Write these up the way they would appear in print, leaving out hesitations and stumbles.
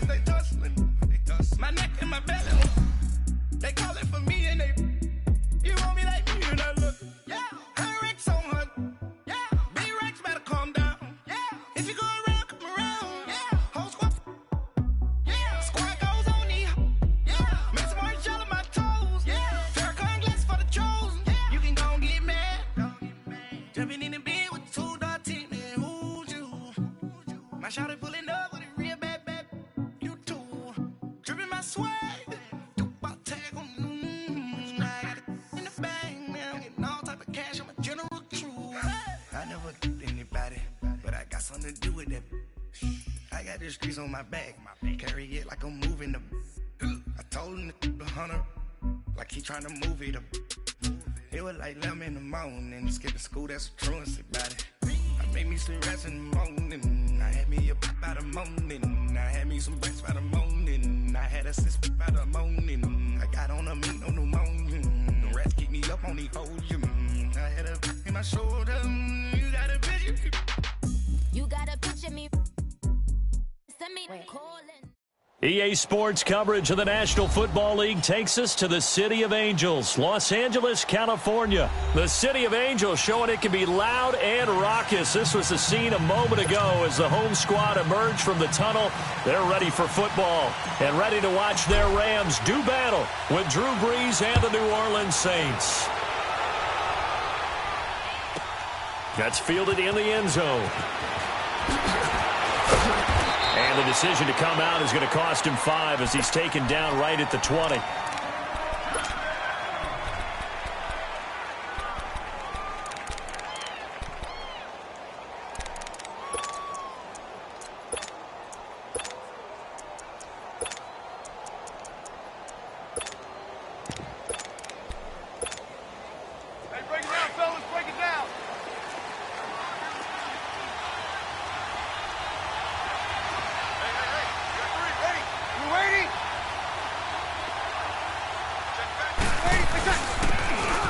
niggas, they tussling. My neck and my belly. They call it for me and they. You want me like me and I look. Yeah. Her Rex on her. Yeah. Big Rex better calm down. Yeah. If you go around, come around. Yeah. Whole squad. Yeah. Squad goes on me. Yeah. Make some orange gel on my toes. Yeah. Farrakhan glass for the chosen. Yeah. You can go and get mad. Jumping in the bed with 2 dark teeth. Man, who's you? My shawty pulling up with a real bad. You too. Dripping my swag. Something to do with that. I got the streets on my back. Carry it like I'm moving them. I told him the 100 like he trying to move it up. It was like 11 in the morning. Skipping school, that's a truancy about it. I made me some rest in the morning. I had me a pop by the morning. I had me some breaks by the morning. I had a sis by the morning. I got on a meat on the morning. The rats keep me up on the podium. I had a in my shoulder. You got a picture. You gotta picture me. Send me calling. EA Sports coverage of the National Football League takes us to the City of Angels, Los Angeles, California. The City of Angels showing it can be loud and raucous. This was the scene a moment ago as the home squad emerged from the tunnel. They're ready for football and ready to watch their Rams do battle with Drew Brees and the New Orleans Saints. That's fielded in the end zone. And the decision to come out is going to cost him 5 as he's taken down right at the 20.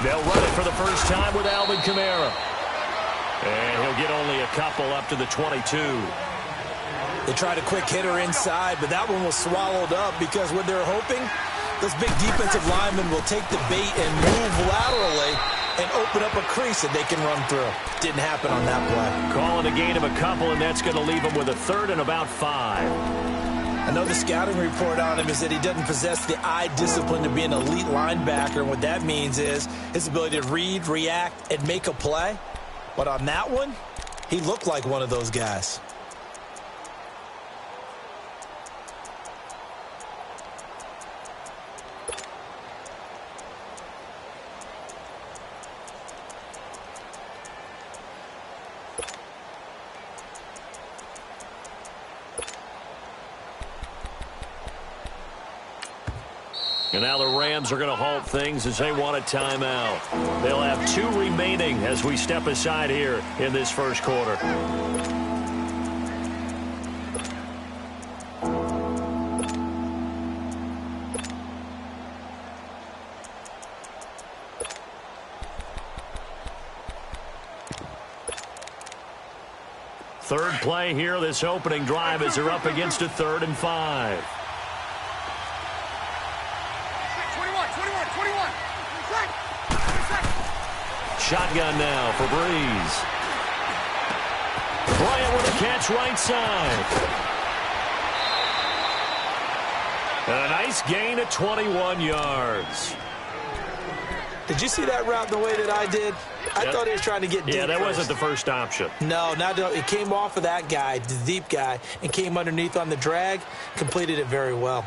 They'll run it for the first time with Alvin Kamara. And he'll get only a couple up to the 22. They tried a quick hitter inside, but that one was swallowed up because what they're hoping, those big defensive linemen will take the bait and move laterally and open up a crease that they can run through. Didn't happen on that play. Calling a gain of a couple, and that's going to leave them with a third and about 5. I know the scouting report on him is that he doesn't possess the eye discipline to be an elite linebacker. And what that means is his ability to read, react, and make a play. But on that one, he looked like one of those guys. And now the Rams are going to halt things as they want a timeout. They'll have 2 remaining as we step aside here in this first quarter. Third play here, this opening drive as they're up against a 3rd and 5. Shotgun now for Brees. Bryant with a catch right side. And a nice gain of 21 yards. Did you see that route the way that I did? I thought he was trying to get deep. Yeah, that first. wasn't the first option. No, it came off of that guy, the deep guy, and came underneath on the drag, completed it very well.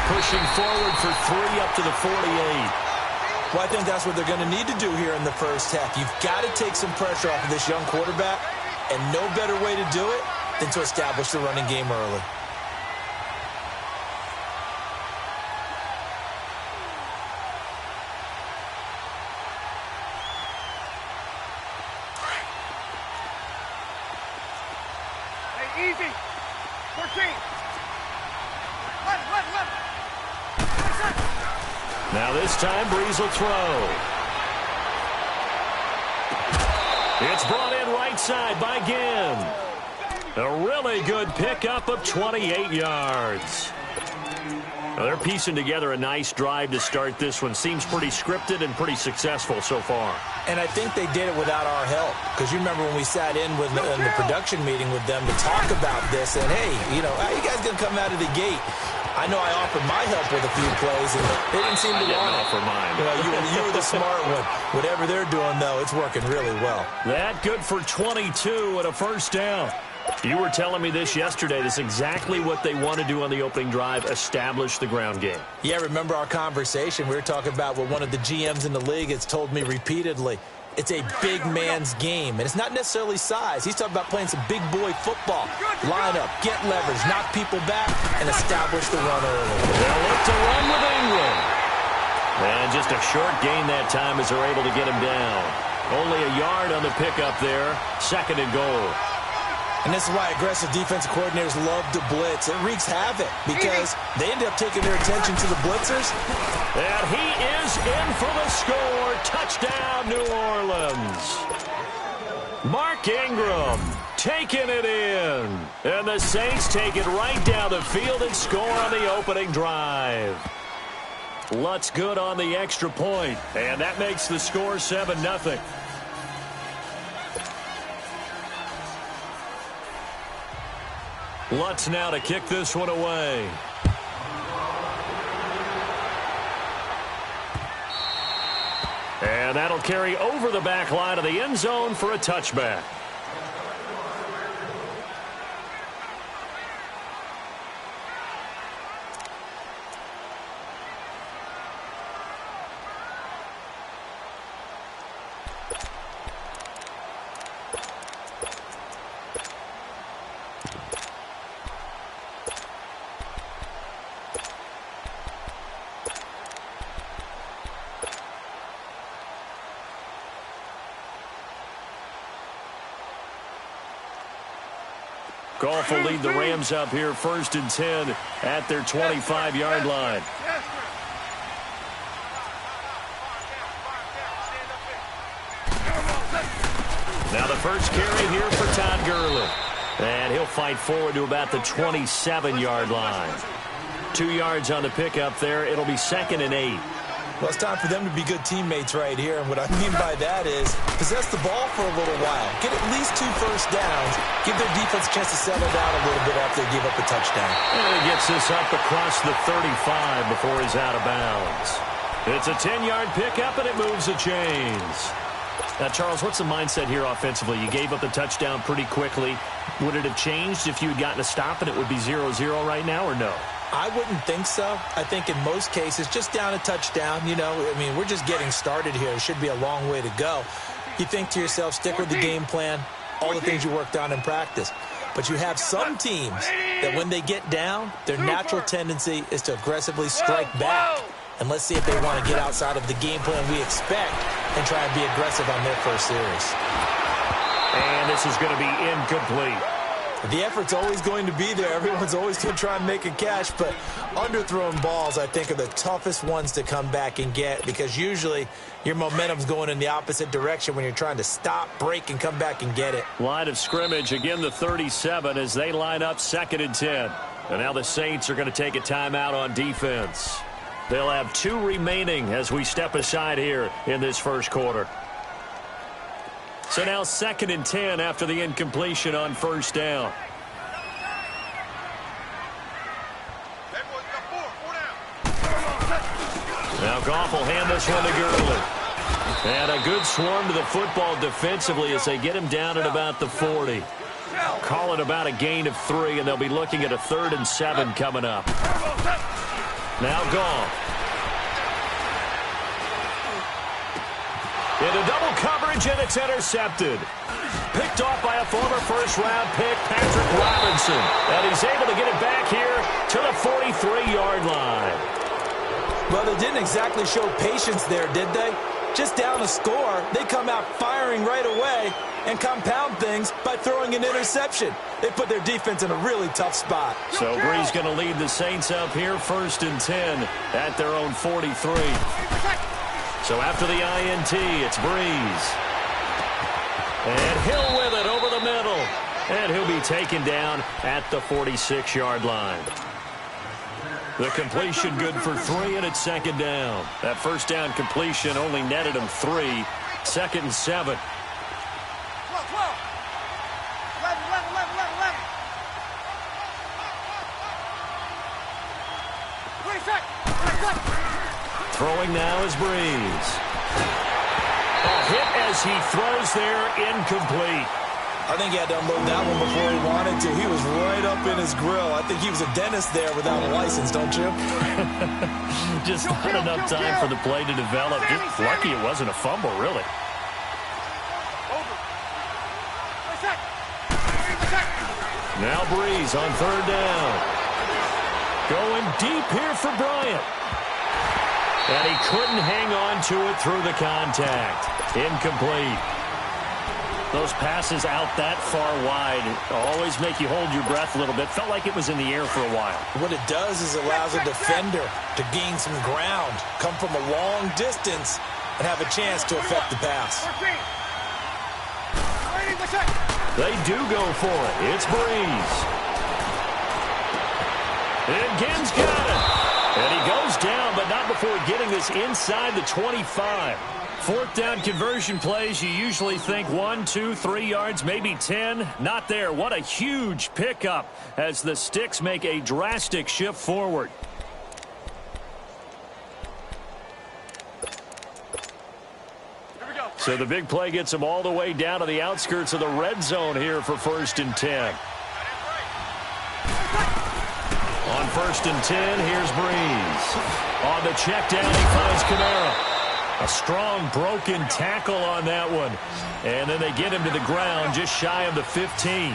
Pushing forward for 3 up to the 48. Well, I think that's what they're going to need to do here in the first half. You've got to take some pressure off of this young quarterback, and no better way to do it than to establish the running game early. Now this time, Breeze will throw. It's brought in right side by Ginn. A really good pickup of 28 yards. Well, they're piecing together a nice drive to start this one. Seems pretty scripted and pretty successful so far. And I think they did it without our help. Because you remember when we sat in with in the production meeting with them to talk about this. And, hey, you know, how you guys going to come out of the gate? I know I offered my help with a few plays, and they didn't seem to want it. Offer mine. You know, you were the smart one. Whatever they're doing, though, it's working really well. That good for 22 and a first down. You were telling me this yesterday. This is exactly what they want to do on the opening drive, establish the ground game. Yeah, remember our conversation? We were talking about what one of the GMs in the league has told me repeatedly. It's a big man's game, and it's not necessarily size. He's talking about playing some big boy football. Line up, get leverage, knock people back, and establish the run early. They'll look to run with Ingram. And just a short gain that time as they're able to get him down. Only a yard on the pickup there. 2nd and goal. And this is why aggressive defensive coordinators love to blitz. It wreaks havoc because they end up taking their attention to the blitzers. And he is in for the score. Touchdown, New Orleans. Mark Ingram taking it in. And the Saints take it right down the field and score on the opening drive. Lutz good on the extra point. And that makes the score 7-0. Lutz now to kick this one away. And that'll carry over the back line of the end zone for a touchback. Goff will lead the Rams up here 1st and 10 at their 25-yard line. Now the first carry here for Todd Gurley. And he'll fight forward to about the 27-yard line. 2 yards on the pickup there. It'll be 2nd and 8. Well, it's time for them to be good teammates right here. And what I mean by that is possess the ball for a little while. Get at least 2 first downs. Give their defense a chance to settle down a little bit after they give up a touchdown. And he gets this up across the 35 before he's out of bounds. It's a 10-yard pickup, and it moves the chains. Now, Charles, what's the mindset here offensively? You gave up the touchdown pretty quickly. Would it have changed if you had gotten a stop and it would be 0-0 right now, or no? I wouldn't think so. I think in most cases, just down a touchdown, you know, I mean, we're just getting started here. It should be a long way to go. You think to yourself, stick with the game plan, all the things you worked on in practice. But you have some teams that when they get down, their natural tendency is to aggressively strike back. And let's see if they want to get outside of the game plan we expect and try and be aggressive on their first series. And this is going to be incomplete. The effort's always going to be there. Everyone's always going to try and make a catch, but underthrown balls, I think, are the toughest ones to come back and get because usually your momentum's going in the opposite direction when you're trying to stop, break, and come back and get it. Line of scrimmage, again the 37 as they line up 2nd and 10. And now the Saints are going to take a timeout on defense. They'll have 2 remaining as we step aside here in this first quarter. So now 2nd and 10 after the incompletion on first down. Now Goff will hand this one to Gurley. And a good swarm to the football defensively as they get him down at about the 40. Call it about a gain of 3, and they'll be looking at a 3rd and 7 coming up. Now Goff. Into double coverage, and it's intercepted. Picked off by a former first-round pick, Patrick Robinson. And he's able to get it back here to the 43-yard line. Well, they didn't exactly show patience there, did they? just down a score, they come out firing right away and compound things by throwing an interception. They put their defense in a really tough spot. So Breeze going to lead the Saints up here, 1st and 10 at their own 43. So after the INT, it's Breeze. And Hill with it over the middle. And he'll be taken down at the 46-yard line. The completion good for 3, and it's 2nd down. That first down completion only netted him 3. 2nd and 7. Throwing now is Breeze. A hit as he throws there, incomplete. I think he had to unload that one before he wanted to. He was right up in his grill. I think he was a dentist there without a license, don't you? Just not enough time for the play to develop. Just lucky it wasn't a fumble, really. Now Breeze on 3rd down. Going deep here for Bryant. And he couldn't hang on to it through the contact. Incomplete. Those passes out that far wide always make you hold your breath a little bit. Felt like it was in the air for a while. What it does is allows a defender to gain some ground, come from a long distance, and have a chance to affect the pass. They do go for it. It's Breeze. And Gibbs got it. And he goes down, but not before getting this inside the 25. 4th down conversion plays, you usually think 1, 2, 3 yards, maybe 10. Not there. What a huge pickup as the Sticks make a drastic shift forward. So the big play gets them all the way down to the outskirts of the red zone here for 1st and 10. On 1st and 10, here's Breeze. On the check down, he finds Kamara. A strong broken tackle on that one. And then they get him to the ground just shy of the 15.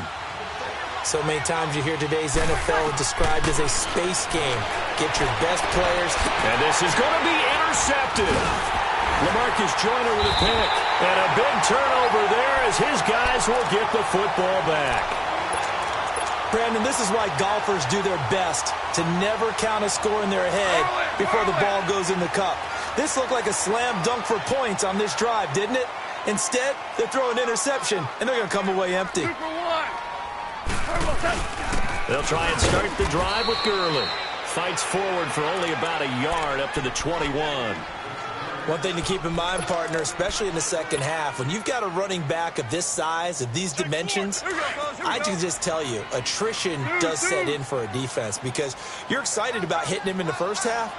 So many times you hear today's NFL described as a space game. Get your best players. And this is going to be intercepted. LaMarcus Joyner with a pick. And a big turnover there as his guys will get the football back. Brandon, this is why golfers do their best to never count a score in their head before the ball goes in the cup. This looked like a slam dunk for points on this drive, didn't it? Instead, they throw an interception, and they're going to come away empty. They'll try and start the drive with Gurley. Fights forward for only about a yard up to the 21. One thing to keep in mind, partner, especially in the second half, when you've got a running back of this size, of these dimensions, I can just tell you, attrition does set in for a defense because you're excited about hitting him in the first half.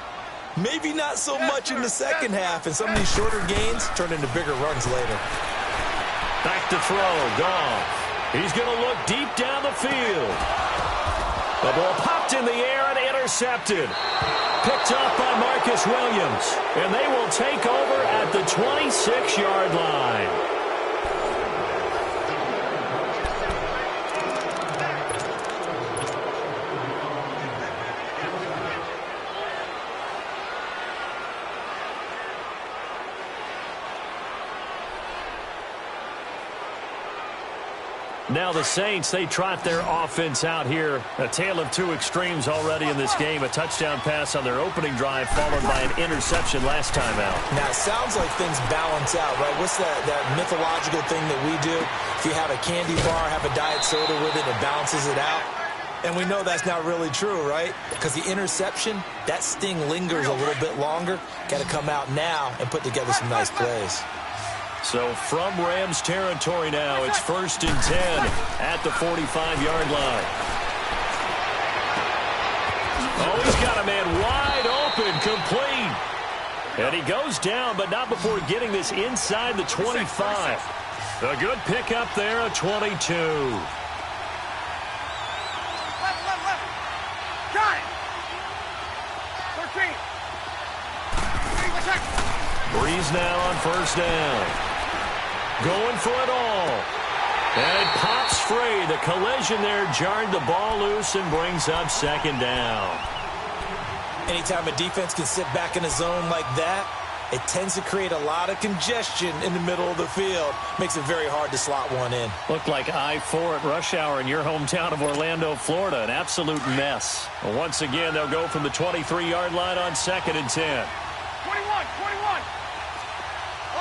Maybe not so much in the second half, and some of these shorter gains turn into bigger runs later. Back to throw, Goff. He's going to look deep down the field. The ball popped in the air and intercepted. Picked up by Marcus Williams. And they will take over at the 26-yard line. Now the Saints, they trot their offense out here. A tale of two extremes already in this game. A touchdown pass on their opening drive followed by an interception last time out. Now, it sounds like things balance out, right? What's that mythological thing that we do? If you have a candy bar, have a diet soda with it, it balances it out. And we know that's not really true, right? Because the interception, that sting lingers a little bit longer. Got to come out now and put together some nice plays. So from Rams territory now, it's 1st and 10 at the 45-yard line. Oh, he's got a man wide open, complete. And he goes down, but not before getting this inside the 25. A good pickup there, a 22. Got it. 13. Breeze now on 1st down. Going for it all. And it pops free. The collision there jarred the ball loose and brings up 2nd down. Anytime a defense can sit back in a zone like that, it tends to create a lot of congestion in the middle of the field. Makes it very hard to slot one in. Looked like I-4 at rush hour in your hometown of Orlando, Florida. An absolute mess. Well, once again, they'll go from the 23-yard line on 2nd and 10. 21.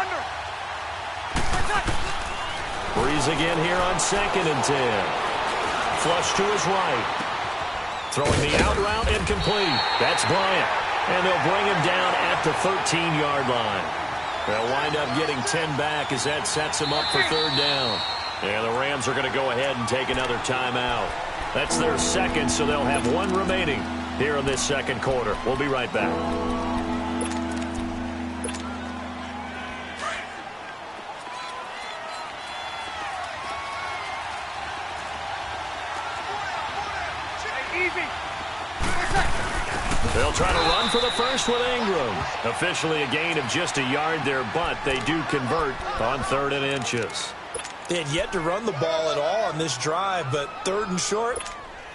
Under. Breeze again here on 2nd and 10. Flush to his right. Throwing the out route, incomplete. That's Bryant. And they'll bring him down at the 13-yard line. They'll wind up getting 10 back as that sets him up for 3rd down. And the Rams are going to go ahead and take another timeout. That's their second, so they'll have one remaining here in this second quarter. We'll be right back. They'll try to run for the first with Ingram. Officially a gain of just a yard there, but they do convert on 3rd and inches. They had yet to run the ball at all on this drive, but 3rd and short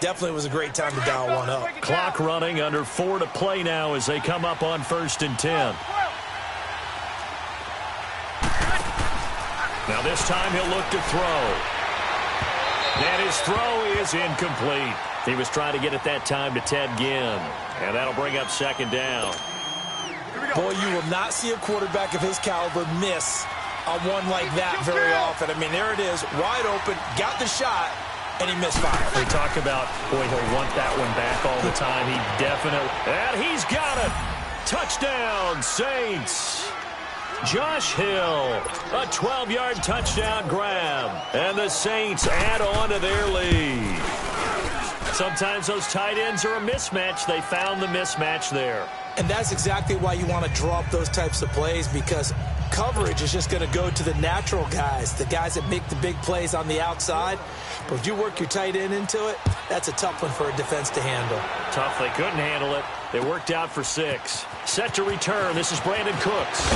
definitely was a great time to dial one up. Clock running, under 4 to play now as they come up on 1st and 10. Now this time he'll look to throw. And his throw is incomplete. He was trying to get it that time to Ted Ginn. And that'll bring up 2nd down. Boy, you will not see a quarterback of his caliber miss on one like that very often. I mean, there it is, wide open, got the shot, and he misfired. We talk about, boy, he'll want that one back all the time. He definitely, and he's got it. Touchdown, Saints. Josh Hill, a 12-yard touchdown grab. And the Saints add on to their lead. Sometimes those tight ends are a mismatch. They found the mismatch there. And that's exactly why you want to draw up those types of plays, because coverage is just going to go to the natural guys, the guys that make the big plays on the outside. But if you work your tight end into it, that's a tough one for a defense to handle. Tough. They couldn't handle it. They worked out for 6. Set to return. This is Brandon Cooks.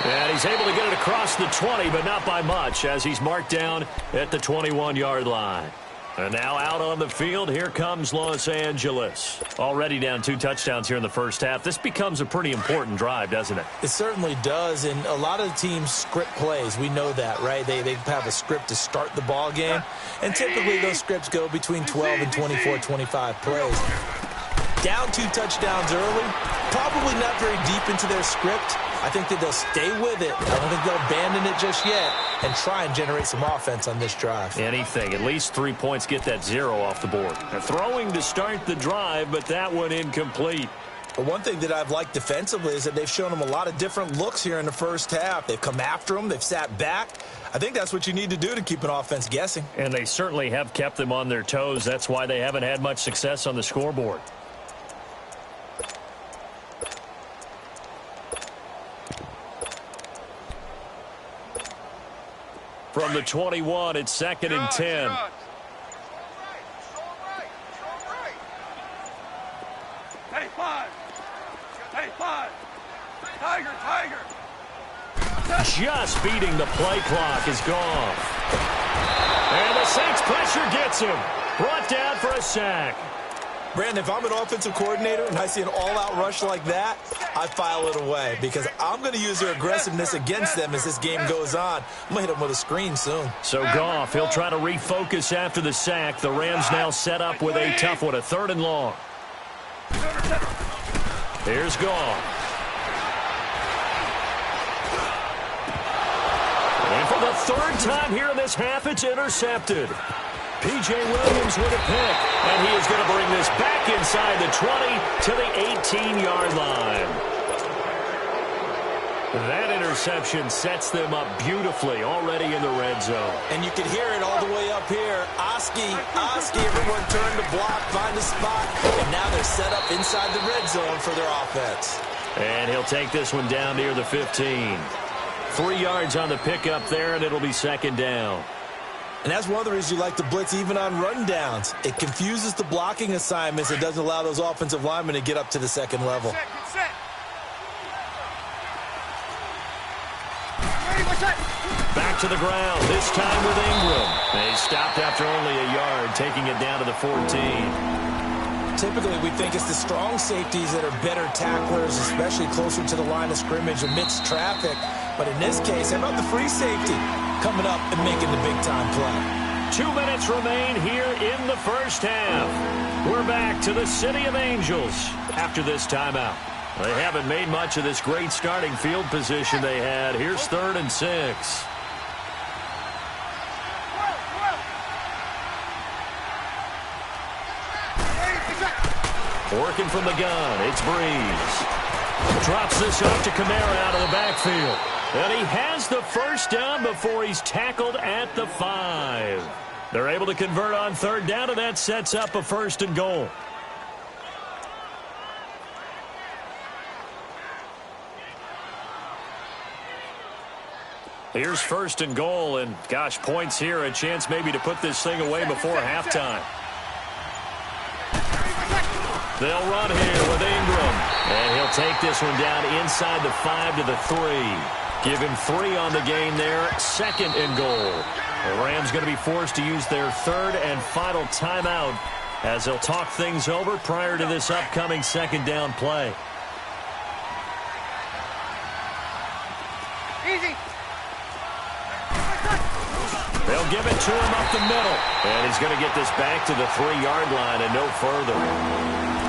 And he's able to get it across the 20, but not by much, as he's marked down at the 21-yard line. And now out on the field, here comes Los Angeles. Already down 2 touchdowns here in the first half. This becomes a pretty important drive, doesn't it? It certainly does, and a lot of the teams script plays. We know that, right? They have a script to start the ball game, and typically those scripts go between 12 and 24, 25 plays. Down 2 touchdowns early, probably not very deep into their script. I think that they'll stay with it. I don't think they'll abandon it just yet and try and generate some offense on this drive. Anything. At least 3 points, get that 0 off the board. They're throwing to start the drive, but that one incomplete. But one thing that I've liked defensively is that they've shown them a lot of different looks here in the first half. They've come after them. They've sat back. I think that's what you need to do to keep an offense guessing. And they certainly have kept them on their toes. That's why they haven't had much success on the scoreboard. From the 21, it's 2nd and 10. Just beating the play clock is gone. And the Saints pressure gets him. Brought down for a sack. Brandon, if I'm an offensive coordinator and I see an all-out rush like that, I file it away because I'm going to use their aggressiveness against them as this game goes on. I'm going to hit them with a screen soon. So Goff, he'll try to refocus after the sack. The Rams now set up with a tough one, a 3rd and long. Here's Goff. And for the 3rd time here in this half, it's intercepted. P.J. Williams with a pick, and he is going to bring this back inside the 20 to the 18-yard line. That interception sets them up beautifully already in the red zone. And you can hear it all the way up here. Oski, everyone turned to block, find a spot, and now they're set up inside the red zone for their offense. And he'll take this one down near the 15. 3 yards on the pickup there, and it'll be 2nd down. And that's one of the reasons you like to blitz even on rundowns. It confuses the blocking assignments. It doesn't allow those offensive linemen to get up to the 2nd level. Back to the ground, this time with Ingram. They stopped after only a yard, taking it down to the 14. Typically, we think it's the strong safeties that are better tacklers, especially closer to the line of scrimmage amidst traffic. But in this case, how about the free safety coming up and making the big-time play? 2 minutes remain here in the first half. We're back to the City of Angels after this timeout. They haven't made much of this great starting field position they had. Here's 3rd and 6. Working from the gun, it's Breeze. Drops this off to Kamara out of the backfield. And he has the first down before he's tackled at the 5. They're able to convert on 3rd down, and that sets up a 1st and goal. Here's 1st and goal, and gosh, points here, a chance maybe to put this thing away before halftime. They'll run here with Ingram, and he'll take this one down inside the 5 to the 3. Give him 3 on the game there, 2nd and goal. The Rams going to be forced to use their 3rd and final timeout as they'll talk things over prior to this upcoming 2nd down play. Easy. They'll give it to him up the middle, and he's going to get this back to the 3-yard line and no further.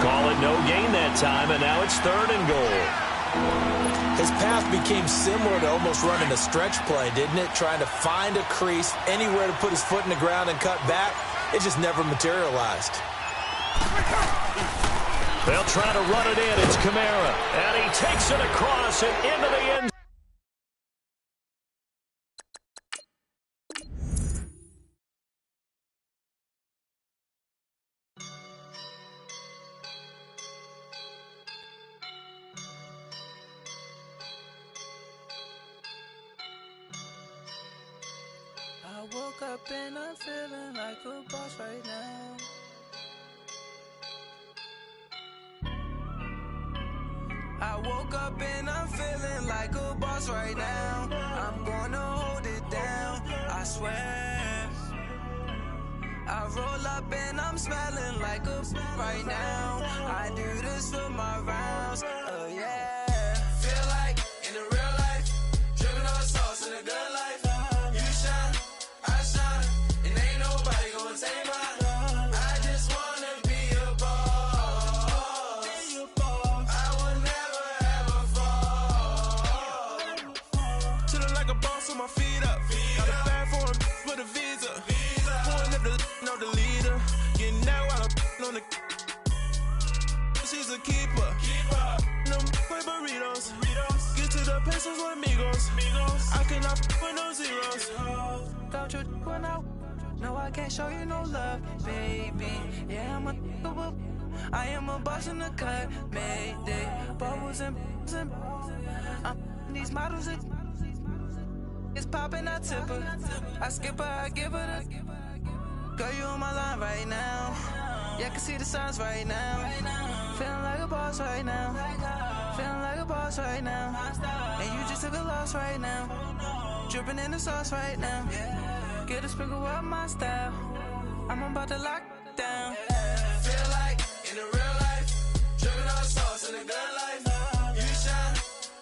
Call it no gain that time, and now it's 3rd and goal. His path became similar to almost running a stretch play, didn't it? Trying to find a crease, anywhere to put his foot in the ground and cut back. It just never materialized. They'll try to run it in. It's Kamara, and he takes it across and into the end. I woke up and I'm feeling like a boss right now. I woke up and I'm feeling like a boss right now. I'm gonna hold it down, I swear. I roll up and I'm smelling like a right now. I do this for my rounds, oh yeah. Feel like in the real life, dripping on sauce in a good life. You shine, I shine, and ain't nobody gonna take mine. I just wanna be a boss. I will never ever fall. Chillin' like a boss with my feet up. Got a bag for him with a visa. Pulling up the know the leader. Getting that while I'm on the. She's a keeper. Them play burritos. Get to the pesos with amigos. I cannot with no zeros. Don't you run out? No, I can't show you no love, baby. Yeah, I am a boss in the cut. Mayday. Bubbles and these models are. It's popping, I tip her. I skip her, I give her the. Girl, you on my line right now. Yeah, I can see the signs right now. Feeling like a boss right now. Feeling like a boss right now. And you just took a loss right now. Dripping in the sauce right now. Get a sprinkle up my style. I'm about to lock down. Feel like in the real life, dripping on sauce in a good life. You shine,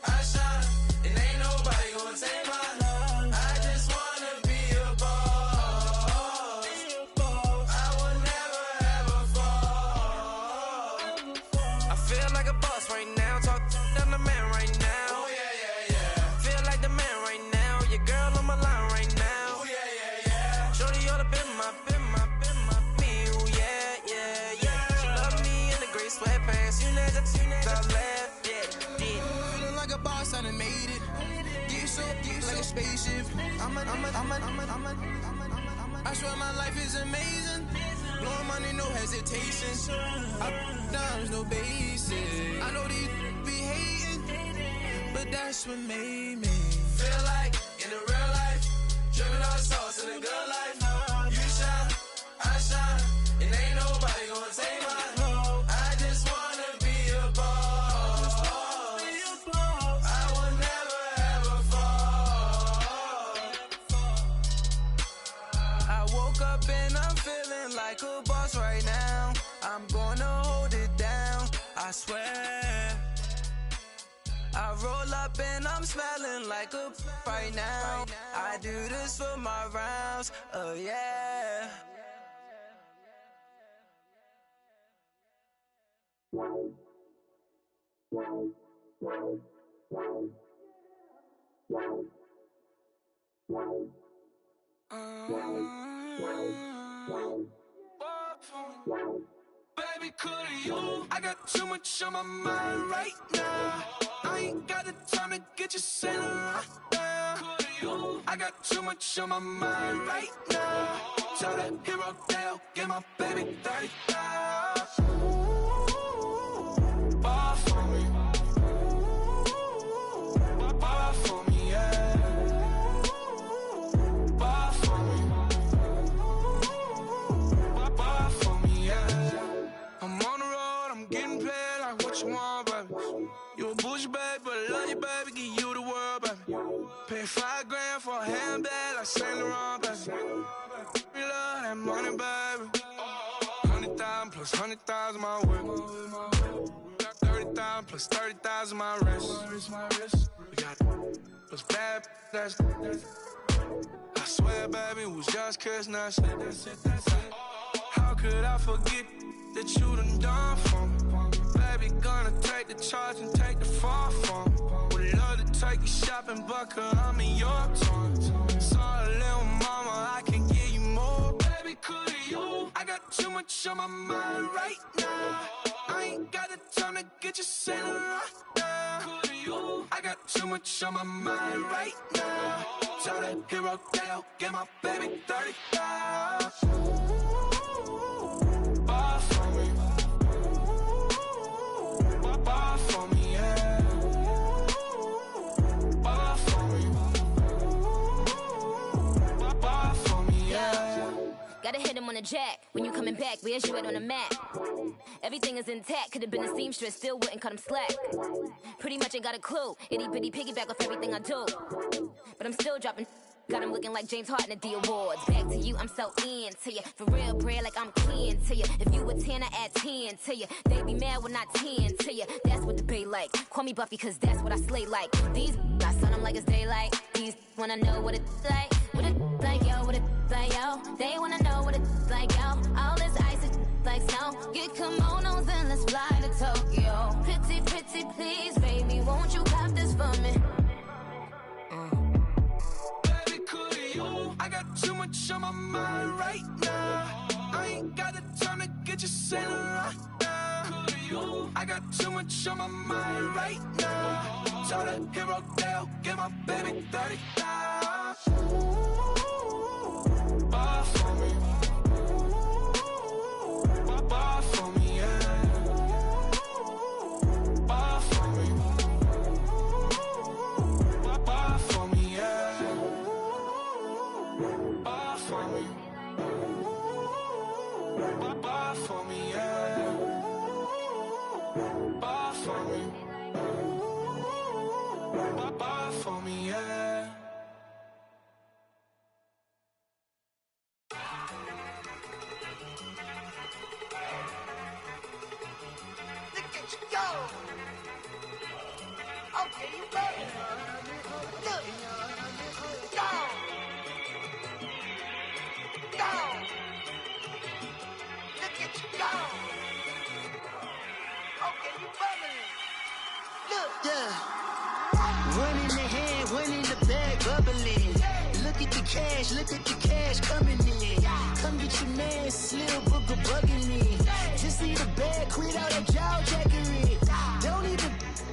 I shine, and ain't nobody gonna take mine. I just wanna be a boss. I will never ever fall. I feel like a boss right now. Talk down the man right now. Oh yeah. Feel like the man right now. Your girl on my line right now. Oh yeah. Shorty ought to be my me. Oh yeah. She love me in the gray sweatpants. You know that's I left. Yeah. Feeling like a boss, I done made it. Get so like a spaceship. I swear my life is amazing. Blowing money, no hesitation. Dimes, no basic. I know these be hating, but that's what made me feel like in the real life, dripping on sauce in a good life. You shine, I shine, and ain't nobody gonna take mine. I just wanna be a boss. I will never ever fall. I woke up and I'm feeling like a boss right now. I'm gonna hold I swear. I roll up and I'm smelling like a right now. I do this for my rounds, oh yeah. Baby, could you? I got too much on my mind right now. I ain't got the time to get you sailing right now. Could you? I got too much on my mind right now. Tell that hero Dale, get my baby 30,000. Bar for me. Bar for me, yeah. Bar for me. Bar for me, yeah. I'm on the road, I'm getting paid like what you want, baby. You a bougie, baby, but I love you, baby, give you the world, baby. Pay $5 grand for a handbag like Saint Laurent, baby. We love that money, baby. 100,000 plus 100,000 my work. Got 30,000 plus 30,000 my wrist. We got those bad, that's I swear, baby, it was just kiss, now shit. How could I forget that you done for me? Baby, gonna take the charge and take the fall from me. Would love to take you shopping, but I'm in your town. Sorry, little mama, I can give you more. Baby, could you? I got too much on my mind right now. I ain't got the time to get you sailing right now. Could you? I got too much on my mind right now. Tell that hero Dale, get my baby 30,000. Bar for me. Bar for me, yeah. Bar for me. Bar for me, yeah. Gotta hit him on the jack. When you coming back, where's you at on the map? Everything is intact. Could've been a seamstress, still wouldn't cut him slack. Pretty much ain't got a clue. Itty bitty piggyback off everything I do. But I'm still dropping. Got him looking like James Harden at the awards. Back to you, I'm so into you. For real, bread, like I'm kin to you. If you a 10, I add 10 to you. They be mad when I 10 to you. That's what the bay like. Call me Buffy, cause that's what I slay like. These, I sun them like it's daylight. These wanna know what it's like. What it like, yo, what it like, yo. They wanna know what it's like, yo. All this ice is like snow. Get kimonos and let's fly to Tokyo. Pretty, pretty, please, baby, won't you cop this for me? I got too much on my mind right now. I ain't got the time to get you sailing right now. I got too much on my mind right now. Tell that hero Dale, get my baby 30,000. Bar for me. Bar for me, yeah. Bar for me. Bar for me, yeah. Bar for me. Bar for me, yeah. Bar for me. Bar for me, yeah. Look at you go. Okay, you ready? Look. Go. Go. Look at you go. Okay, you bubbling. Look. Yeah. One in the hand, one in the bag, bubbling. Look at the cash coming in. Come get your man, Slim Booker bugging me. Just need a bag, quit out that jaw jackery. Don't even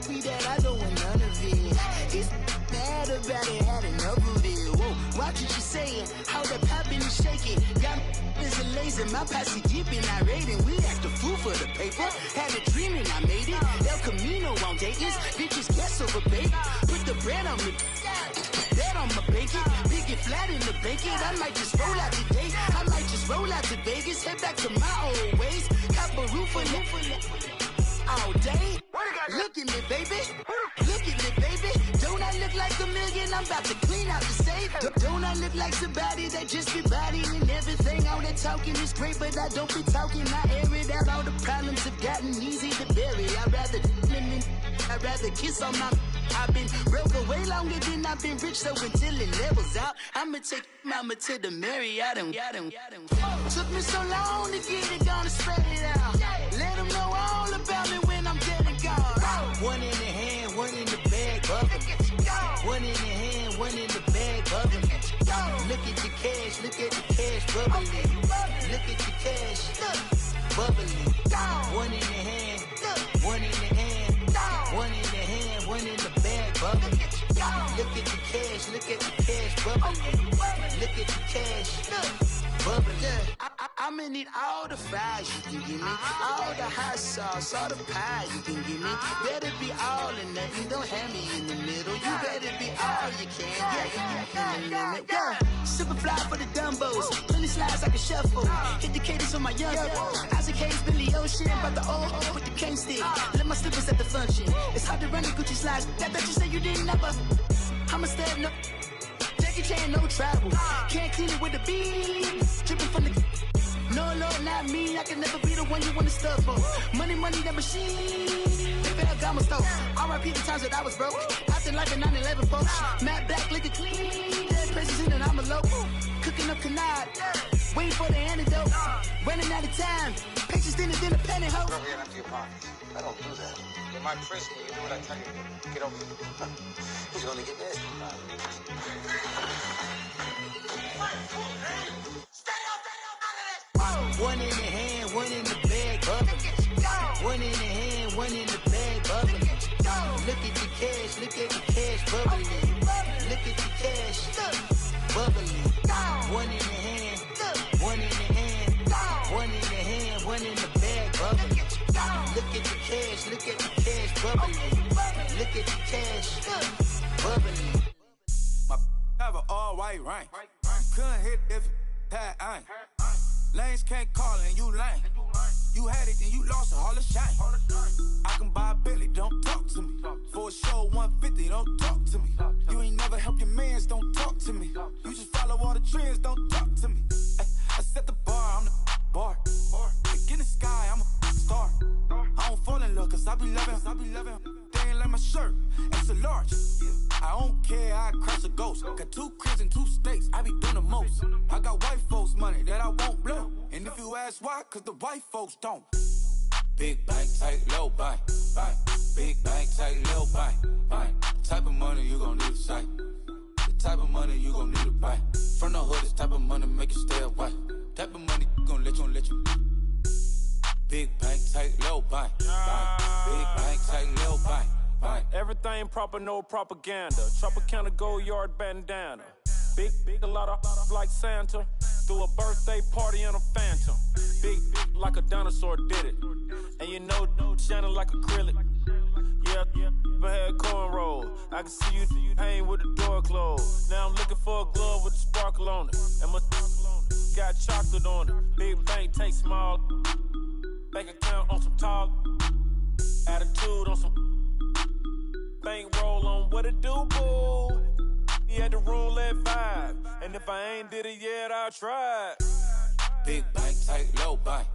be that, I don't want none of it. He's mad about it, had enough of it. Whoa, watch what you saying, how that poppin' and shaking. Got is a laser, my posse deep and irate, and we act a fool for the paper. Had a dream and I made it. El Camino on Dayton's, bitches guess over bait. Put the bread on me, bet on my bacon. Big and flat in the bacon. I might just roll out today. I might just roll out to Vegas, head back to my old ways. Cop a roof for all day. Look at me, baby. Look at me, baby. Don't I look like a million? I'm about to clean out the safe. Don't I look like somebody that just be bodying everything? All that talking is great, but I don't be talking. I air it out. All the problems have gotten easy to bury. I'd rather kiss on my. I've been broke way longer than I've been rich, so until it levels out, I'ma take mama to the Marriott and took me so long to get it, gonna spread it out. Let them know all about me when I'm dead and gone. One in the hand, one in the bag, bubbling. One in the hand, one in the bag, bubbling. Look at the cash, look at the cash, bubbling. Look at the cash, bubbling. One in the hand, one in the hand, one in the hand, one in the bag, bubbling. Look at the cash, look at the cash, bubbling. Look at the cash, bubbling. I'ma need all the fries you can give me, all the hot sauce, all the pie you can give me. Better be all or nothing, don't have me in the middle. You better be all you can, yeah. Super fly for the Dumbos, plenty slides I can shuffle. Hit the cadence on my young Isaac Hayes, Billy Ocean, but the old with the cane stick. Let my slippers at the function. It's hard to run the Gucci slides. That you say you didn't never. I'ma step no. Jackie Chan, no travel. Can't clean it with the beat. Dripping from the. No, Lord, not me. I can never be the one you wanna stuff for. Money, that machine. They fell Gamma Stove. R.I.P. the times that I was broke. Acting like a 9/11 folks. Matte black, liquor clean. Dead places in and I'm a local. Cooking up canard. Waiting for the antidote. Running out of time. Patience thinner than a penny hoe. Over here, empty your pockets. I don't do that. In my prison, you do what I tell you. Get over here. He's gonna get nasty. One in the hand, one in the bag, bubbling. One in the hand, one in the bag, bubbling. Look at the cash, look at the cash, bubbling. Look at the cash, bubbling. One in the hand, one in the hand, one in the hand, one in the bag, bubbling. Look at the cash, look at the cash, bubbling. Look at the cash, bubbling. My have an all-white rank. Couldn't hit if it had ain't. Lanes can't call and you lame. You had it and you lost all the shine. I can buy a Billy, don't talk to me. For a show 150, don't talk to me. You ain't never help your mans, don't talk to me. You just follow all the trends, don't talk to me. I set the bar, I'm the bar. Like in the sky, I'm a star. I don't fall in love cause I be loving. They ain't like my shirt, it's a large. I don't care, I crush a ghost. Got 2 cribs in 2 states, I be doing the most. I got white folks money that I won't blow. And if you ask why, cause the white folks don't. Big bank, tight, low bank. Big bank, tight, low bank. Type of money you gon' need to sight. The type of money you gon' need to buy. From the hood, this type of money make you stay away. Type of money gon' let you. Big bank, tight, low bank. Big bank, tight, low bank. Everything proper, no propaganda. Tropicana Gold Yard bandana. Big, a lot of like Santa. Threw a birthday party in a phantom. Big like a dinosaur did it. And you know, shining like acrylic. Yeah, I had cornrows. I can see you hang with the door closed. Now I'm looking for a glove with a sparkle on it. And my got chocolate on it. Big bank, take small. Bank account on some tall. Attitude on some. Bank roll on what it do, boo. He had the roulette vibe. And if I ain't did it yet, I'll try. Big bank, tight, low bank.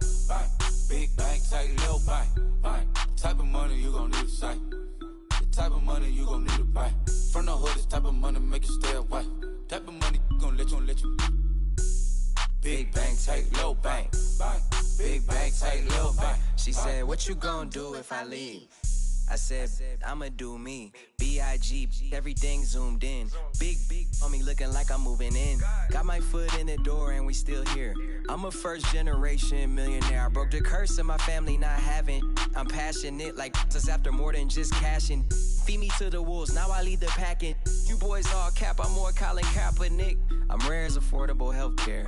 Big bank, tight, low bank. Type of money you gon' need to sight. The type of money you gon' need to buy. From the hood, this type of money make you stay away. Type of money gon' let you. Big bank, tight, low bank. Big bank, tight, low bank. She said, what you gon' do if I leave? I said, I'ma do me. B.I.G. Everything zoomed in. Big on me looking like I'm moving in. Got my foot in the door and we still here. I'm a first generation millionaire. I broke the curse of my family not having. I'm passionate like just after more than just cashing. Feed me to the wolves, now I lead the packing. You boys all cap, I'm more Colin Kaepernick. I'm rare as affordable healthcare.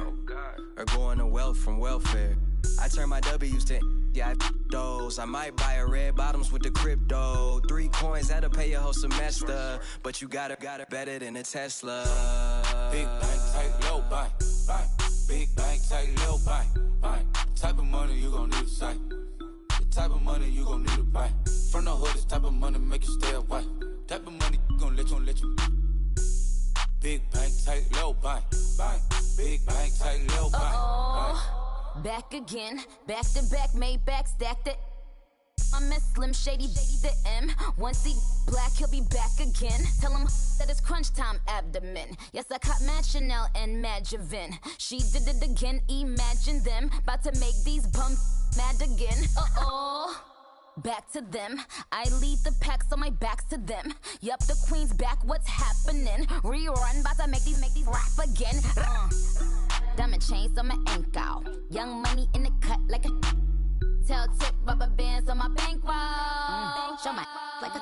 Or going to wealth from welfare. I turn my W's to those. I might buy a red bottoms with the crypto. 3 coins, that'll pay your whole semester. But you got it better than a Tesla. Big bank, tight, low bank. Big bank, tight, low bank. Type of money you gon' need to sight. The type of money you gon' need to buy. From the hood, this type of money make you stay away. Type of money gon' let you. Big bank, tight, low bank. Big bank, tight, low bank. Back again, back to back, made back, stacked it. I'm a Slim Shady, the M. Once he black, he'll be back again. Tell him that it's crunch time abdomen. Yes, I caught Mad Chanel and Mad Javin. She did it again, imagine them. About to make these bums mad again. Uh-oh. Back to them. I lead the pack, so my back's to them. Yup, the queen's back, what's happening? Rerun, about to make these rap again. Diamond chains on my ankle. Young money in the cut like a tail tip, rubber bands on my bankroll. Show my like a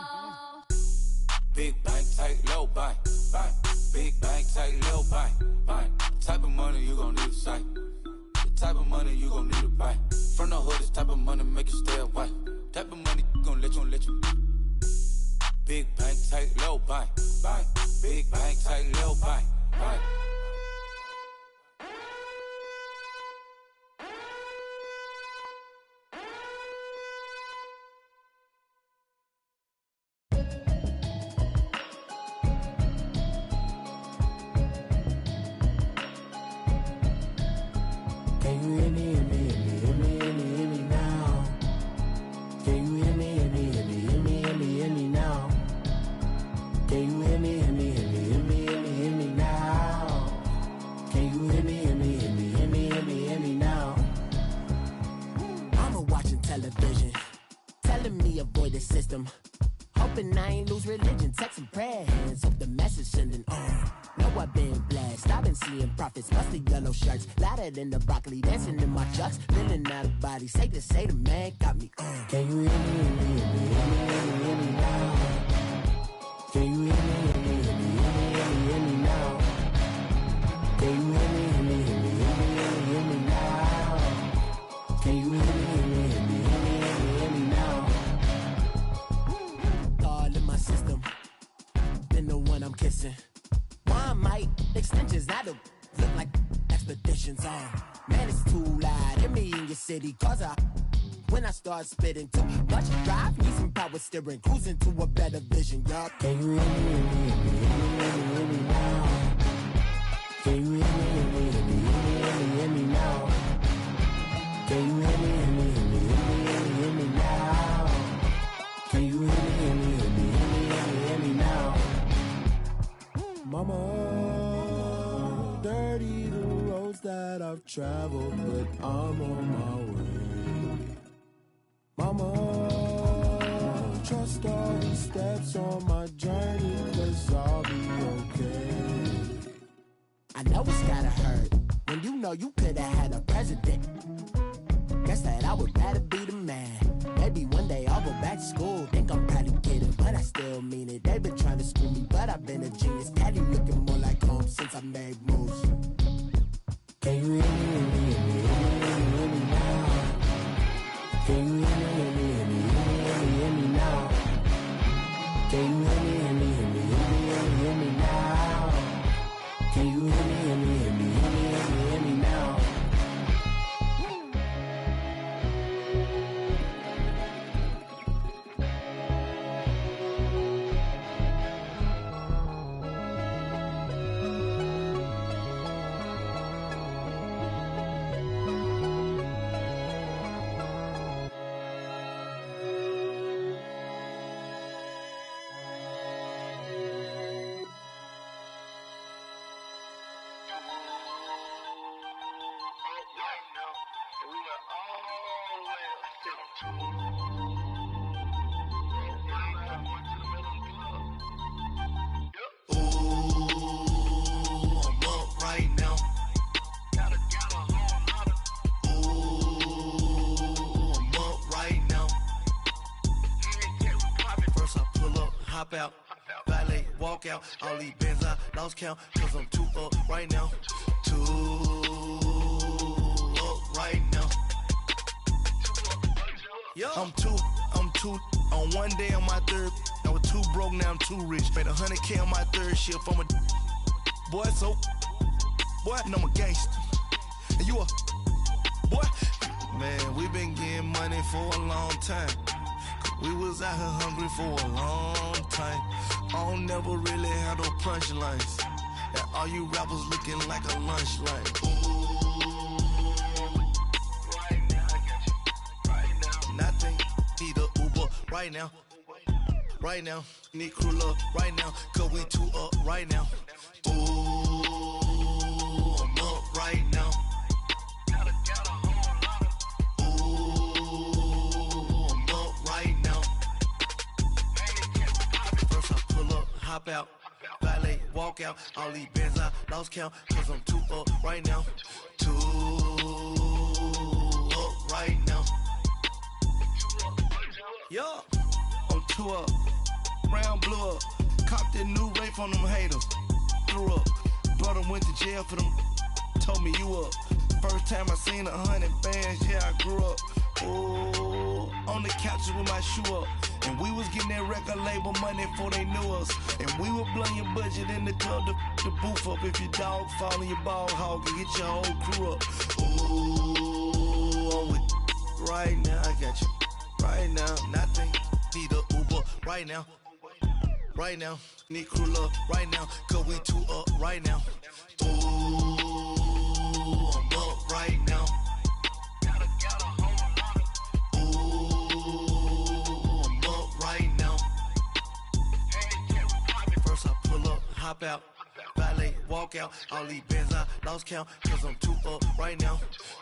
big bank, tight, low bank, bank. Big bank, tight, low bank, bank. Type of money you gon' need to sight. The type of money you gon' need to buy. From the hood, this type of money make you stay away. Type of money gon' let you. Big bank, tight, low bank, bank. Big bank, tight, low bank, bank. Hoping I ain't lose religion, texting prayer hands up the message sending on. Know I've been blessed, I've been seeing prophets, mustard yellow shirts, louder than the broccoli, dancing in my chucks, feeling out of body, say the man got me on. Can you hear me, hear me now? Can you hear me, hear me now? Can you hear me, hear me now? Can you hear me, hear me now? All in my system, been the one I'm kissing. One might extensions, I don't look like expeditions on. Man, it's too loud, hear me in your city, cause when I start spitting too much drive, need some power steering, cruising to a better vision, y'all. Can you hear me now? Can you hear me now? Can you hear me now? Can you hear me now? Mama, dirty the roads that I've traveled, but I'm on my way. Mama, trust all these steps on my journey, 'cause I'll be okay. I know it's gotta hurt when you know you could've had a president. Guess that I would rather be the man. Maybe one day I'll go back to school. Think I'm probably kidding, but I still mean it. They've been trying to screw me, but I've been a genius. Daddy looking more like home since I made moves. Can you hear me now? Can you hear me now? Can you hear me now? Can you hear me now? Out, valet, walk out, all these bands I lost count, 'cause I'm too up right now, too up right now. I'm too, on one day on my third, I was too broke, now I'm too rich, made 100K on my third shift, I'm a boy, so, boy, and I'm a gangster, and you a, boy, man, we been getting money for a long time. We was out here hungry for a long time. I don't never really have no punchlines. And all you rappers looking like a lunch line. Ooh, right now I got you. Right now. Nothing. Either Uber right now. Right now, need crew up right now, cause we two up right now. Ooh, I'm up right now. Ooh, I'm up right now. First I pull up, hop out, valet, walk out. All these bands I lost count, cause I'm two up right now. Two up right now. Yeah, I'm two up. Round blew up, copped that new rape on them haters. Threw up, brother went to jail for them. Told me you up. First time I seen 100 bands, yeah, I grew up. Ooh, on the couches with my shoe up. And we was getting that record label money before they knew us. And we were blowing your budget in the club to the booth up. If your dog fall in your ball hog and get your whole crew up. Ooh, I'm with right now, I got you. Right now, nothing, need a Uber right now. Right now, need crew up right now, cause we two up right now. Ooh, I'm up right now. Ooh, I'm up right now. First I pull up, hop out, valet, walk out. All these bands I lost count, cause I'm two up right now.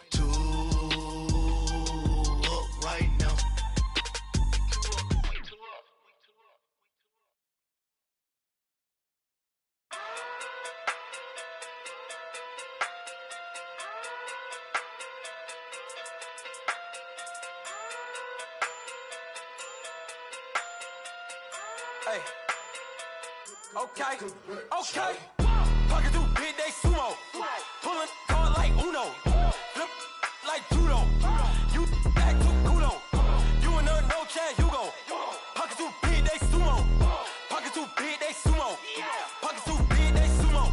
Two up right now. Hey. Okay. Pocket through big day sumo. Pulling card like Uno. Flip like judo. You back to kudo. You and her no Chad Hugo. Pocket through big day sumo. Pocket through big day sumo. Pocket through big day sumo.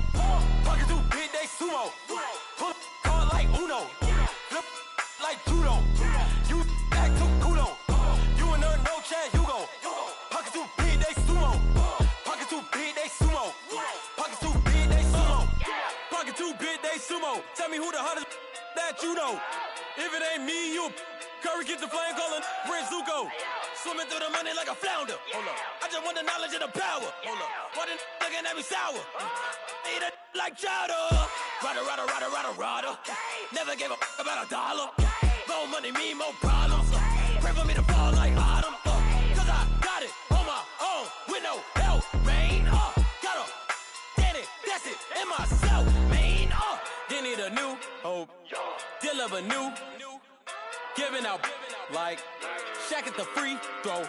Pocket through big day sumo. Pull card like Uno. Flip like judo. You back to kudo. You and her no Chad Hugo. Pocket through big day sumo. Pocket through big day sumo. Pocket through big day sumo. Pocket through big day sumo. Tell me who the hottest that you know. If it ain't me, you. Curry gets the flame calling Prince Zuko. Swimming through the money like a flounder. Hold up. I just want the knowledge and the power. Hold up. Why the looking at me sour? Eat it like chowder. Rada. Never gave a about a dollar. More money mean more problems. Pray for me to fall like autumn. Cause I got it on my own with no help, man. Got a daddy, that's it, in myself, man. They need a new hope, deal of a new, giving out like Shaq at the free throw.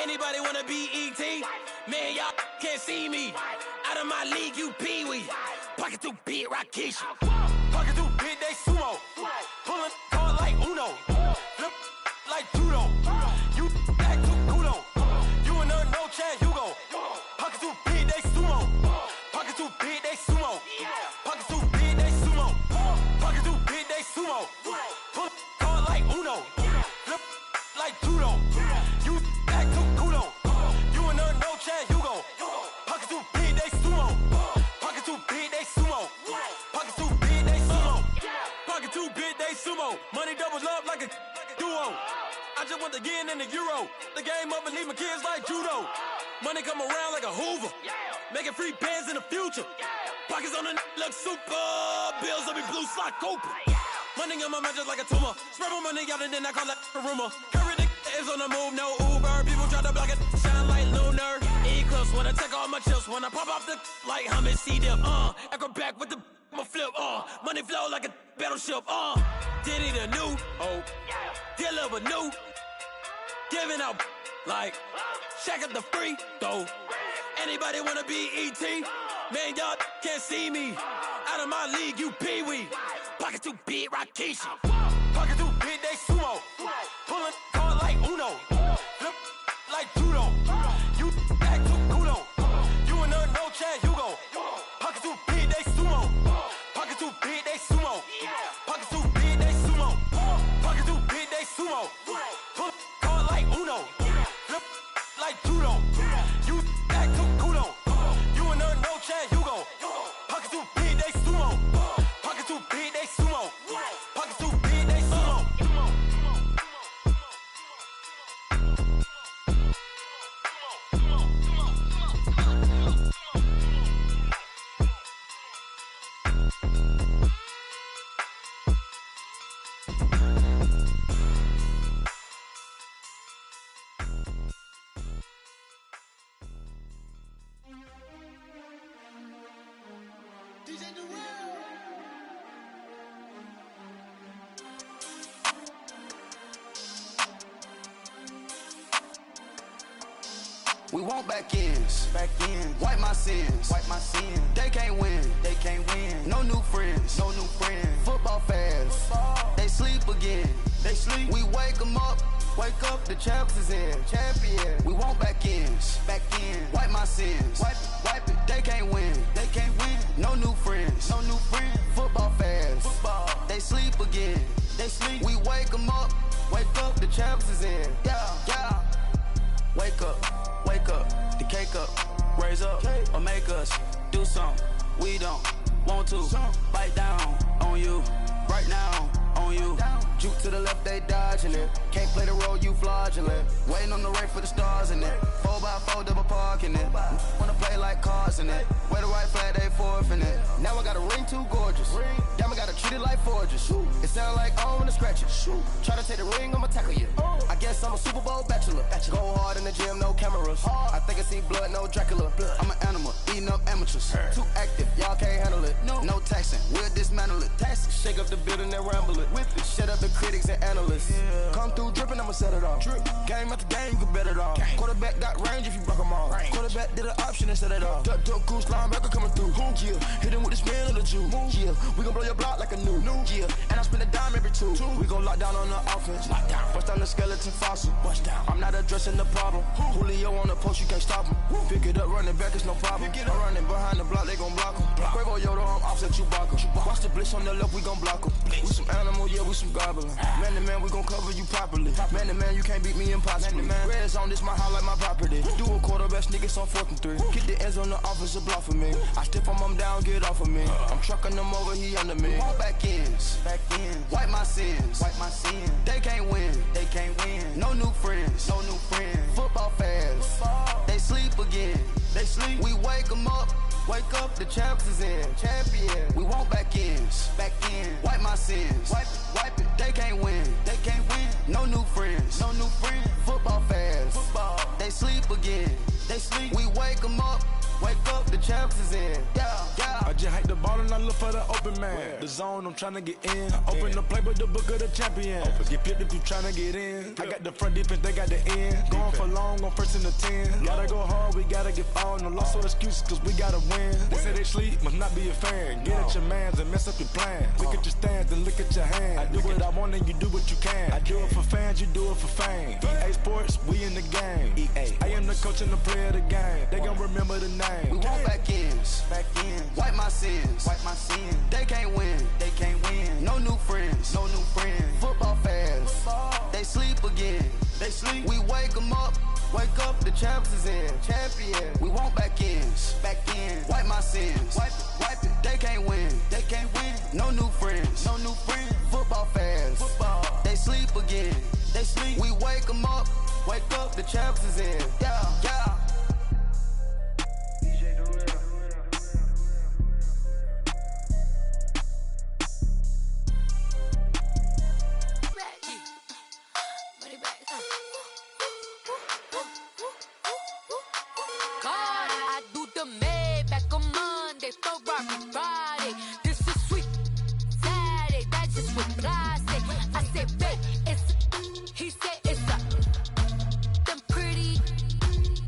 Anybody wanna be E.T.? Man, y'all can't see me. Out of my league, you pee-wee. Pocket through beat Rakishi. Pocket through big day sumo. Pulling card like Uno. Flip like judo. You back to kudo. You and her no Chad Hugo. Pocket through big day sumo. Pocket through big day sumo. Pocket through big day sumo. Pocket through big day sumo. Pull card like Uno. Flip like judo. You back to kudo. You and her no Chad Hugo. Pocket through big day sumo. Pocket through big day sumo. Pocket through big day sumo. Pocket through big day sumo. Money doubles up like a duo. I just want the yen and the euro. The game up and leave my kids like judo. Money come around like a Hoover. Making free bands in the future. Pockets on the look super. Bills on me blue slot Cooper. Money on my mind just like a tumor. Spread my money out and then I call that a rumor. Curry the is on the move, no Uber. People try to block it, shine like lunar. Eclipse when I take all my chips. When I pop off the like hummus, C-dip. Acrobat with the my flip. Money flow like a battleship. Diddy the new hope. Deal of a new. Giving out like Shaq at the free throw. Anybody wanna be E.T.? Man, y'all can't see me. Out of my league, you pee-wee. Pocket too big, Rakishi. Pocket too big, they sumo. Pulling card like Uno. Flip like judo. You back to kudo. You and her no Chad Hugo. Pocket too big, they sumo. Pocket too big, they sumo. Pocket too big, they sumo. Pocket too big, they sumo. Pull card like Uno. Flip like judo. You back to kudo. You and her no Chad Hugo. Pocket too big, they sumo. Pocket too big, they sumo. Pocket too big. We want back ends, wipe my sins, They can't win, No new friends, Football fans, they sleep again, We wake them up, the champs is in, champion. We want back ends, wipe my sins, wipe it. They can't win, No new friends, Football fans, they sleep again, We wake them up, the champs is in, yeah. Wake up, the cake up, raise up, or make us do something we don't want to. Bite down on you, right now on you. Juke to the left, they dodging it. Can't play the role, you fraudulent. Waiting on the rain for the stars in it. 4x4 double parking it. Wanna play like cars in it. Wear the right flag, they forfeiting it. Now I got a ring too gorgeous. Damn, I gotta treat it like forges. It sound like I wanna scratch it. Try to take the ring, I'ma tackle you. I guess I'm a Super Bowl bachelor. Go hard in the gym, no cameras. I think I see blood, no Dracula. I'm an animal, eating up amateurs. Too active, y'all can't handle it. No taxing, we'll dismantle it. Shake up the building and ramble it. Whip it, shut up the critics and analysts. Come through dripping, I'ma set it off. Game after game, you can bet it off. Quarterback got range if you broke them all. Quarterback did an option and set it off. Duck, goose, linebacker coming through. Yeah, hit him with the spin of the Jew. Yeah, we gon' blow your block like a new. Yeah, and I spend a dime every two. We gon' lock down on the offense. Bust down the skeleton fossil. I'm not addressing the problem. Julio on the post, you can't stop him. Pick it up, running back, it's no problem. I'm running behind the block, they gon' block him. Quavo Yoda, I'm offset Chewbacca. Watch the blitz on the left, we gon' block him. We some animal, yeah, we some goblin. Man to man, we gon' cover you properly. Man to man, you can't beat me impossibly. Red zone, this my house like my property. Do a quarter best niggas on 4th and 3. Get the ends on the offensive block for me. I step on him down, get off of me. I'm trucking them over, he under me. Want back ends, wipe my sins, They can't win, No new friends, Football fans, they sleep again, We wake them up, the champs is in, champion. We want back ends, wipe my sins, wipe it. They can't win, No new friends, Football fans, they sleep again, We wake them up, the champs is in, yeah. I just hike the ball and I look for the open man. The zone, I'm tryna get in. Open the playbook, the book of the champion. Get flipped if you tryna get in. I got the front defense, they got the end. Going for long, on 1st and the 10. Gotta go hard, we gotta get foul. No loss or excuses, cause we gotta win. They say they sleep, must not be a fan. Get at your mans and mess up your plans. Look at your stands and look at your hands. I do what I want and you do what you can. I do it for fans, you do it for fame. EA Sports, we in the game. I am the coach and the player of the game. They gon' remember the name. We want back ends, wipe my sins, They can't win, No new friends, Football fans, they sleep again, We wake them up, the champs is in, champion. We want back ends, wipe my sins, wipe it. They can't win, No new friends, Football fans, they sleep again, We wake them up, the champs is in, yeah. Friday, this is sweet. Saturday, that's just what God said. I said, babe, he said it's them pretty.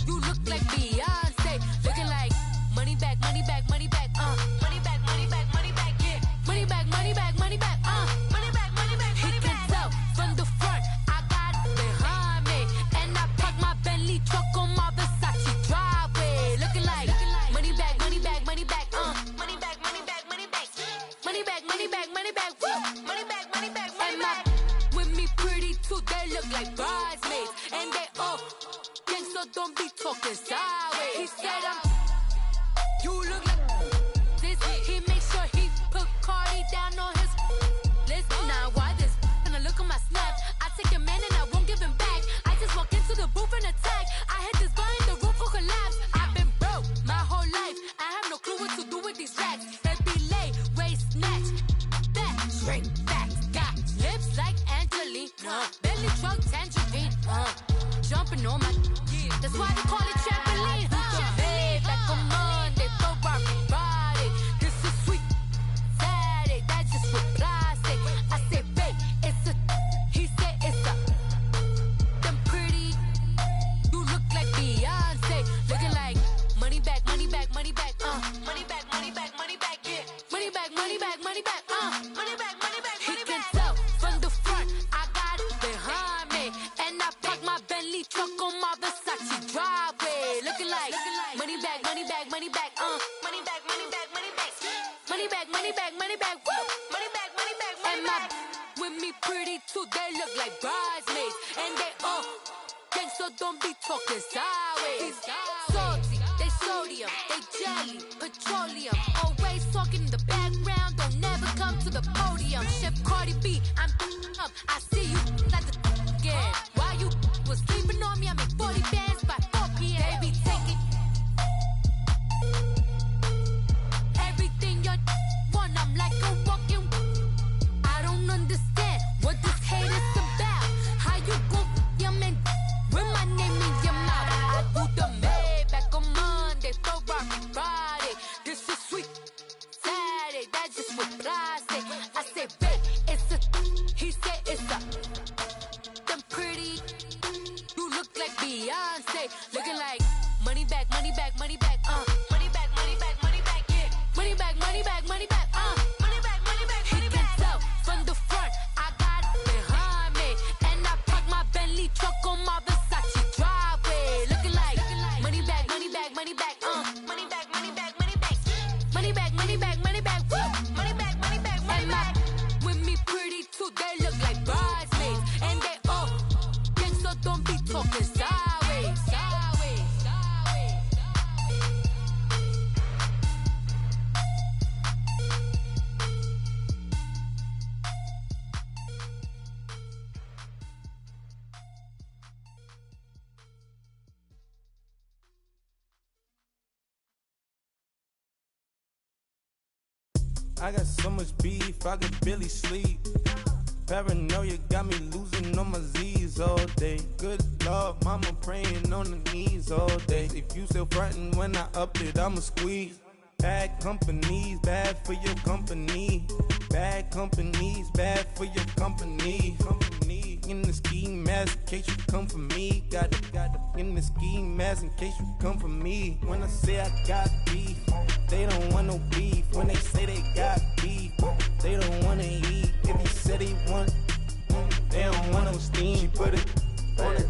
You look like Beyonce, looking like money back, money back, money back, money back, money back, money back, yeah, money back, money back, money back, money back, money back. He can tell from the front, I got it behind me, and I park my Bentley truck on my Versace driveway, looking like money back, money back, money back, money back, money back, money back, money back, money back, money back, woo, money back, money back, money back. With me pretty too, they look like bridesmaids, and they all gang, so don't be talking sideways. He said you look like this. He make sure he put Cardi down on his list. Now why this? When I look at my snap, I take a man and I won't give him back. I just walk into the booth and attack. I hit this guy in the roof will collapse. I've been broke my whole life. I have no clue what to do with these racks. Baby lay, waist snatch, back, straight back. Got lips like Angelina, belly truck tangerine, jumping on my. That's why they call it trampoline. Babe, back on Monday, Friday. This is sweet. my Versace driveway. Looking like money back, money back, money back, money back, money back, money back, money back, money back, money back, woo, money back, money back, money back. With me pretty too, they look like bridesmaids, and they gang, so don't be talking sideways. Salty, they sodium, they jelly, petroleum. Always talking in the background, don't never come to the podium. Chef Cardi B, I'm up, I see you like the again. While you was sleeping on me, I make 40 bands by 4 p.m. They be taking everything you want, I'm like a walking. I don't understand what this hate is about. How you go your man with my name in your mouth? I do the Maybach on Monday, Ferrari Friday. This is sweet Saturday, that's just what I say. I say, babe, it's a, he said it's a, them pretty, you look like Beyonce. Looking like money back, money back, money back, money back, money back, money back, yeah. Money back, money back, money back, money back, money back, money back. He can tell from the front, I got it behind me. And I park my Bentley truck on my Versace driveway. Looking like money back, money back, money back, money back, money back, money back, money back, money back, money back, woo, money back, money back, money back. With me pretty too, they look like bridesmaids, and they all gang, so don't be talking sideways, sideways, sideways. I got so much beef, I could barely sleep. Paranoia got me losing on my Z's all day. Good Lord, mama praying on the knees all day. If you still frontin' when I up it, I'ma squeeze. Bad companies, bad for your company. Bad companies, bad for your company. Company in the ski mask in case you come for me. Got it in the ski mask in case you come for me. When I say I got beef, they don't want no beef. When they say they got beef, they don't wanna eat. If you said they want, they don't want no steam. She put it on it.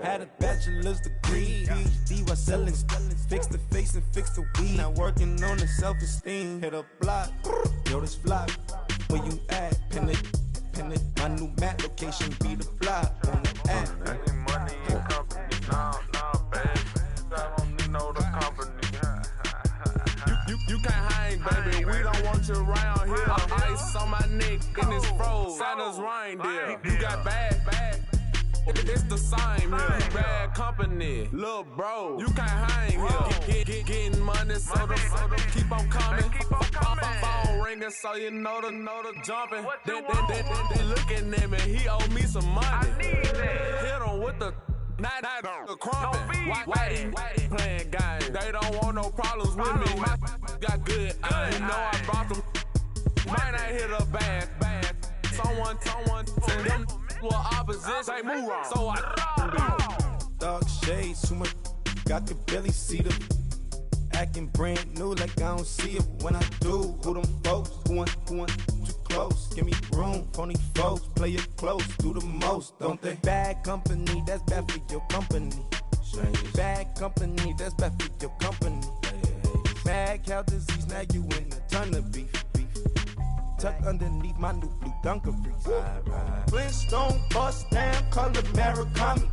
Had a bachelor's degree, PhD while selling. Fix the face and fix the weed. Now working on the self-esteem. Hit a block, yo, this fly. Where you at? Pin it. My new map location be the fly on the app. I need money and company. Nah, baby. I don't need no the company. You can't hang, baby. We don't want you around here. Ice on my neck in this froze. Santa's reindeer. You got bad. It's the same here. You bad company, little bro. You can't hang here. Getting money, so the keep on coming. Phone ringing, so you know the jumping. They looking at me. He owe me some money. Hit him with the night the crumping. Why playing games? They don't want no problems with me. My got good. You know I brought them. Might not hit a bad. Someone send them. Well, opposition, they move wrong. So I dog shades, too much. I could barely see them. Acting brand new like I don't see it when I do. Who them folks? Who want too close? Give me room, phony folks. Play it close, do the most, don't they? Bad company, that's bad for your company. Bad company, that's bad for your company. Mad cow disease, now you in a ton of beef. Tucked underneath my new blue Dunkaroos. Flintstone, bust down, color Murakami.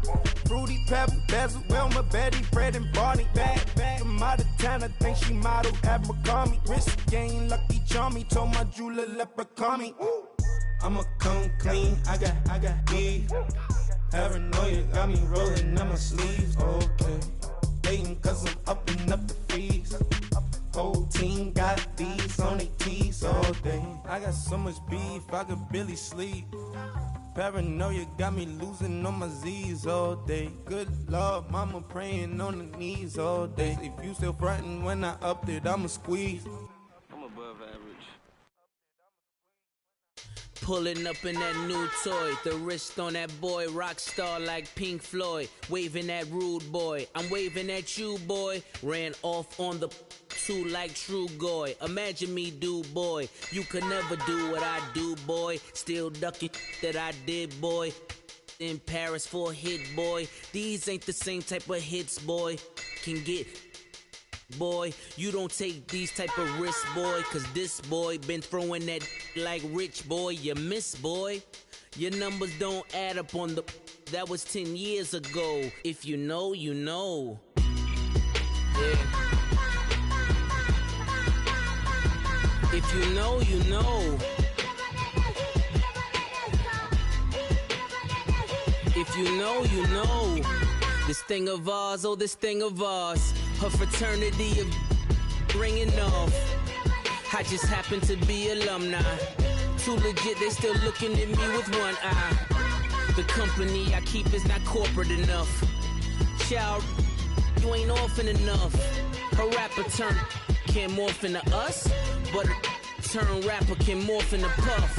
Fruity Pebble, Basil, Wilma, Betty, Fred, and Barney. Bad from out of town, I think she modeled at McCarmy. Wrist game, Lucky Charmy, told my jeweler, leprechaun me. I'ma come clean, I got beef. Paranoia got me rolling on my sleeves, okay. Dating cause I'm upping up the fees. Whole team got these on their tees all day. I got so much beef, I could barely sleep. Paranoia got me losing on my Z's all day. Good Lord, mama praying on the knees all day. If you still frontin' when I up it, I'ma squeeze. I'm above average. Pulling up in that new toy, the wrist on that boy, rock star like Pink Floyd, waving at rude boy, I'm waving at you boy, ran off on the two like True Goy, imagine me do boy, you could never do what I do boy, still ducking that I did boy, in Paris for a hit, boy. These ain't the same type of hits, boy. Can get, boy. You don't take these type of risks, boy. Cause this boy been throwing that like rich, boy. You miss, boy. Your numbers don't add up on the... That was 10 years ago. If you know, you know. Yeah. If you know, you know. If you know, you know. This thing of ours, oh, this thing of ours. Her fraternity of ringing off. I just happen to be alumni. Too legit, they still looking at me with one eye. The company I keep is not corporate enough. Child, you ain't orphan enough. A rapper turn can't morph into us, but a turn rapper can morph into Puff.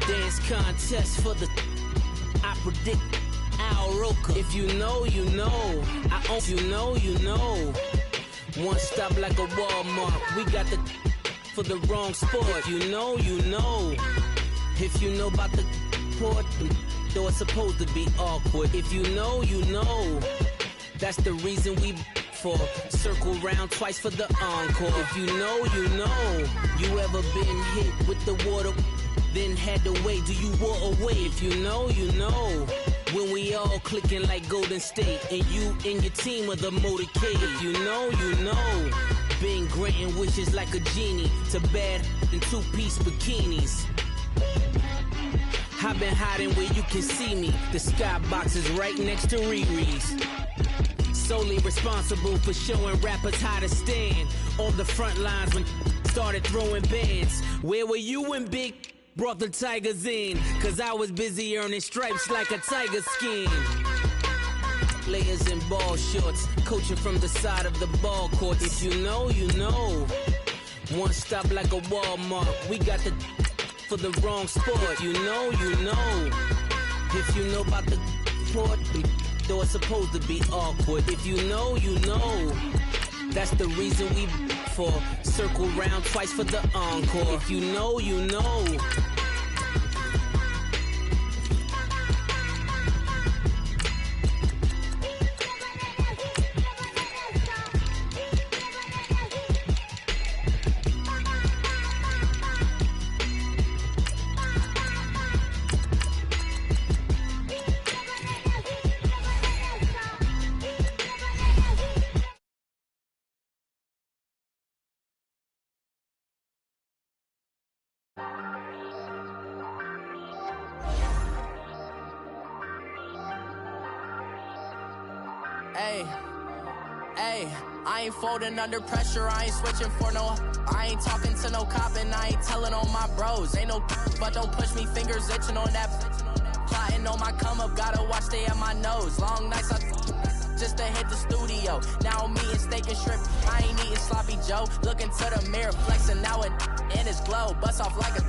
Dance contest for the... I predict Al Roker. If you know, you know. I own, you know, you know. One stop like a Walmart. We got the... for the wrong sport. If you know, you know. If you know about the port, though it's supposed to be awkward. If you know, you know. That's the reason we for circle round twice for the encore. If you know, you know. You ever been hit with the water, then had to wait? Do you walk away? If you know, you know. When we all clicking like Golden State, and you and your team are the motorcade. If you know, you know. Been granting wishes like a genie to bad in two-piece bikinis. I've been hiding where you can see me. The skybox is right next to Riri's. Solely responsible for showing rappers how to stand on the front lines when started throwing bands. Where were you when Big brought the Tigers in? Cause I was busy earning stripes like a tiger skin. Players in ball shorts, coaching from the side of the ball court. If you know, you know. One stop like a Walmart. We got the for the wrong sport. If you know, you know. If you know about the sport, though it's supposed to be awkward. If you know, you know. That's the reason we for circle round twice for the encore. If you know, you know. I ain't folding under pressure, I ain't switching for no. I ain't talking to no cop and I ain't telling on my bros. Ain't no but don't push me, fingers itching on that. Plotting on my come up, gotta watch stay at my nose. Long nights I just to hit the studio. Now I'm eating steak and shrimp, I ain't eating sloppy Joe. Looking to the mirror, flexing now it in his glow. Bust off like a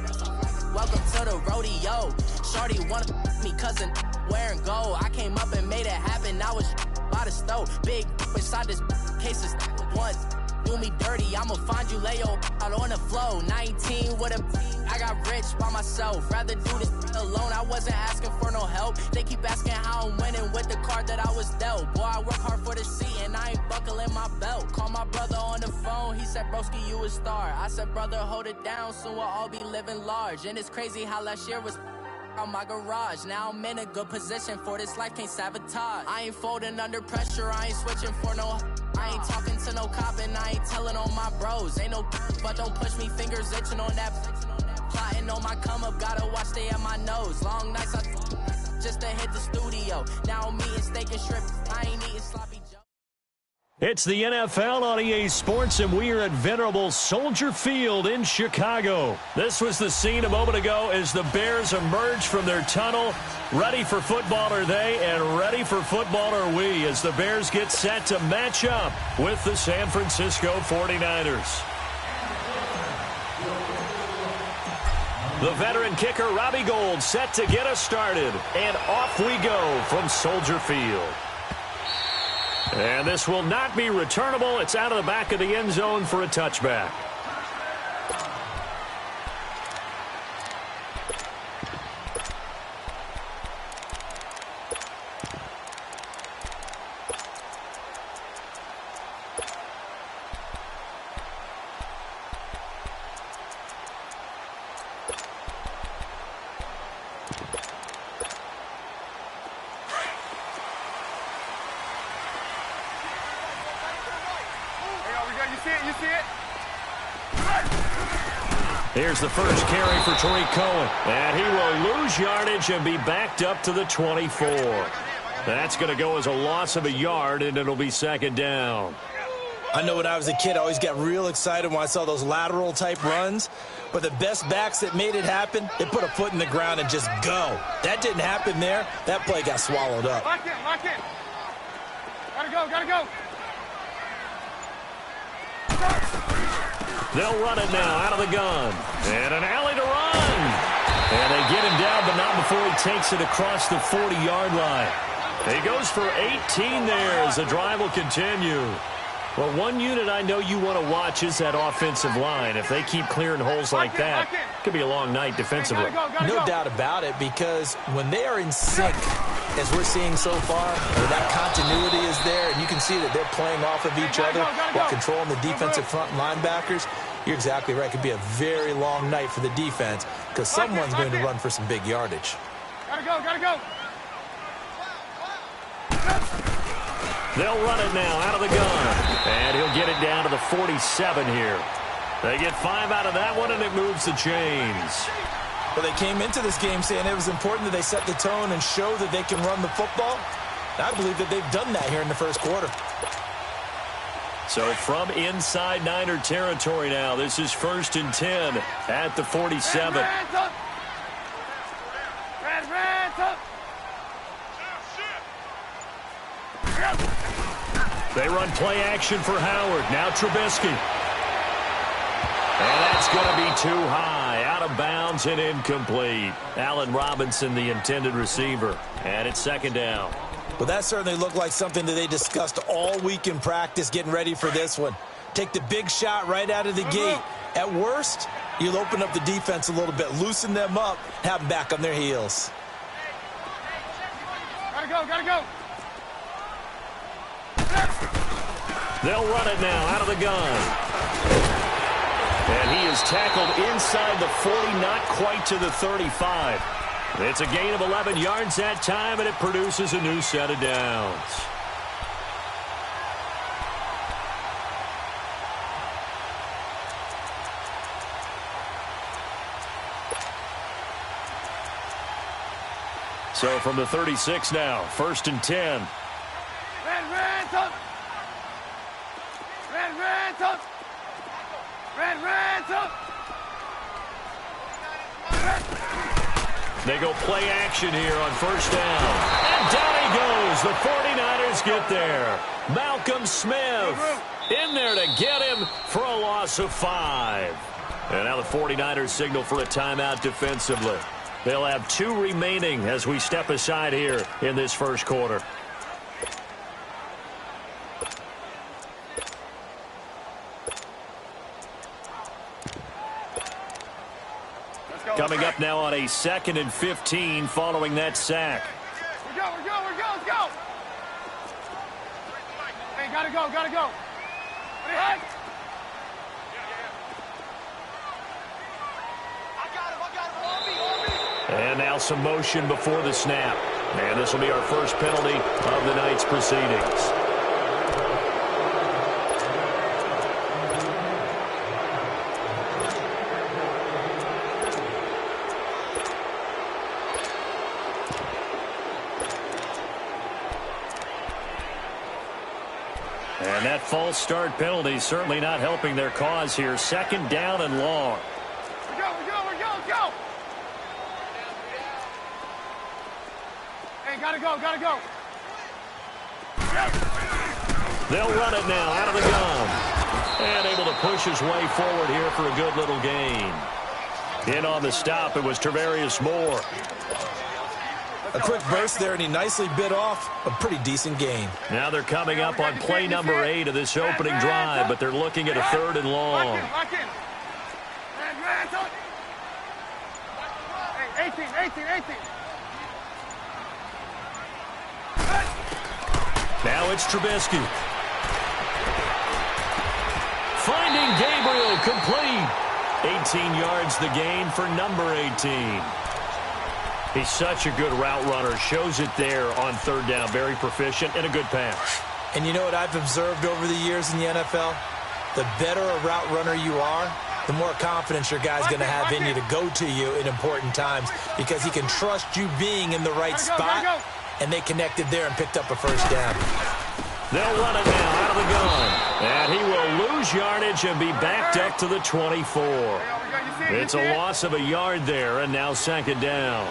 welcome to the rodeo. Shorty wanna me cousin wearing gold. I came up and made it happen, now it's by the stove. Big inside this case is one. Do me dirty, I'ma find you, lay your out on the floor. 19 with a I got rich by myself. Rather do this alone, I wasn't asking for no help. They keep asking how I'm winning with the card that I was dealt. Boy, I work hard for the seat and I ain't buckling my belt. Call my brother on the phone, he said, broski, you a star. I said, brother, hold it down, soon we'll all be living large. And it's crazy how last year was out my garage. Now I'm in a good position for this life, can't sabotage. I ain't folding under pressure, I ain't switching for no. I ain't talking to no cop and I ain't telling on my bros. Ain't no but don't push me, fingers itching on that. Plotting on my come up, gotta watch stay at my nose. Long nights I just to hit the studio. Now I'm eating steak and shrimp, I ain't eating sloppy Joe. It's the NFL on EA Sports, and we are at venerable Soldier Field in Chicago. This was the scene a moment ago as the Bears emerged from their tunnel. Ready for football are they, and ready for football are we, as the Bears get set to match up with the San Francisco 49ers. The veteran kicker, Robbie Gould, set to get us started, and off we go from Soldier Field. And this will not be returnable. It's out of the back of the end zone for a touchback. You see it? Here's the first carry for Tariq Cohen. And he will lose yardage and be backed up to the 24. That's going to go as a loss of a yard, and it'll be second down. I know when I was a kid, I always got real excited when I saw those lateral-type runs. But the best backs that made it happen, they put a foot in the ground and just go. That didn't happen there. That play got swallowed up. Lock in, lock in. Gotta go, gotta go. They'll run it now out of the gun. And an alley to run. And they get him down, but not before he takes it across the 40-yard line. He goes for 18 there as the drive will continue. Well, one unit I know you want to watch is that offensive line. If they keep clearing holes like that, it could be a long night defensively. No doubt about it, because when they are in sync, as we're seeing so far, that continuity is there, and you can see that they're playing off of each other while controlling the defensive front linebackers. You're exactly right. It could be a very long night for the defense because someone's going to run for some big yardage. Gotta go, gotta go. They'll run it now out of the gun. And he'll get it down to the 47 here. They get 5 out of that one, and it moves the chains. Well, they came into this game saying it was important that they set the tone and show that they can run the football. And I believe that they've done that here in the first quarter. So from inside Niner territory now, this is 1st and 10 at the 47. Red, They run play action for Howard. Now Trubisky. And that's going to be too high. Out of bounds and incomplete. Allen Robinson, the intended receiver. And it's second down. Well, that certainly looked like something that they discussed all week in practice getting ready for this one. Take the big shot right out of the gate. At worst, you'll open up the defense a little bit, loosen them up, have them back on their heels. Gotta go, gotta go. They'll run it now out of the gun. And he is tackled inside the 40, not quite to the 35. It's a gain of 11 yards that time, and it produces a new set of downs. So from the 36 now, 1st and 10. They go play action here on 1st down. And down he goes. The 49ers get there. Malcolm Smith in there to get him for a loss of 5. And now the 49ers signal for a timeout defensively. They'll have 2 remaining as we step aside here in this first quarter. Coming up now on a 2nd and 15 following that sack. We're go, let's go. Hey, gotta go. Hey. And now some motion before the snap. And this will be our first penalty of the night's proceedings. And that false start penalty certainly not helping their cause here. 2nd down and long. We're go, let's go. Hey, gotta go. They'll run it now out of the gun. And able to push his way forward here for a good little gain. In on the stop, it was Tarvarius Moore. A quick burst there, and he nicely bit off a pretty decent gain. Now they're coming up on play number 8 of this opening drive, but they're looking at a 3rd and long. Lock in. Hey, 18. Now it's Trubisky. Finding Gabriel, complete. 18 yards the gain for number 18. He's such a good route runner. Shows it there on 3rd down. Very proficient and a good pass. And you know what I've observed over the years in the NFL? the better a route runner you are, the more confidence your guy's going to have in you to go to you in important times because he can trust you being in the right spot, and they connected there and picked up a first down. They'll run it now out of the gun, and he will lose yardage and be backed up to the 24. It's a loss of a yard there, and now second down.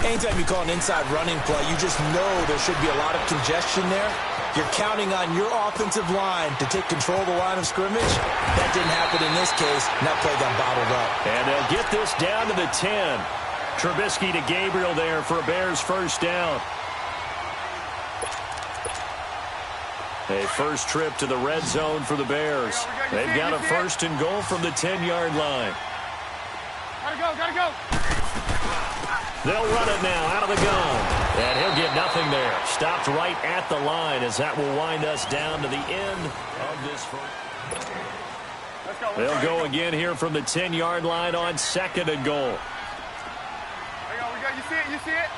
Anytime you call an inside running play, you just know there should be a lot of congestion there. You're counting on your offensive line to take control of the line of scrimmage. That didn't happen in this case, and that play got bottled up. And they'll get this down to the 10. Trubisky to Gabriel there for a Bears first down. A first trip to the red zone for the Bears. They've got a first and goal from the 10-yard line. Gotta go. They'll run it now out of the gun. And he'll get nothing there. Stopped right at the line as that will wind us down to the end of this first. They'll go again here from the 10-yard line on second and goal. You see it?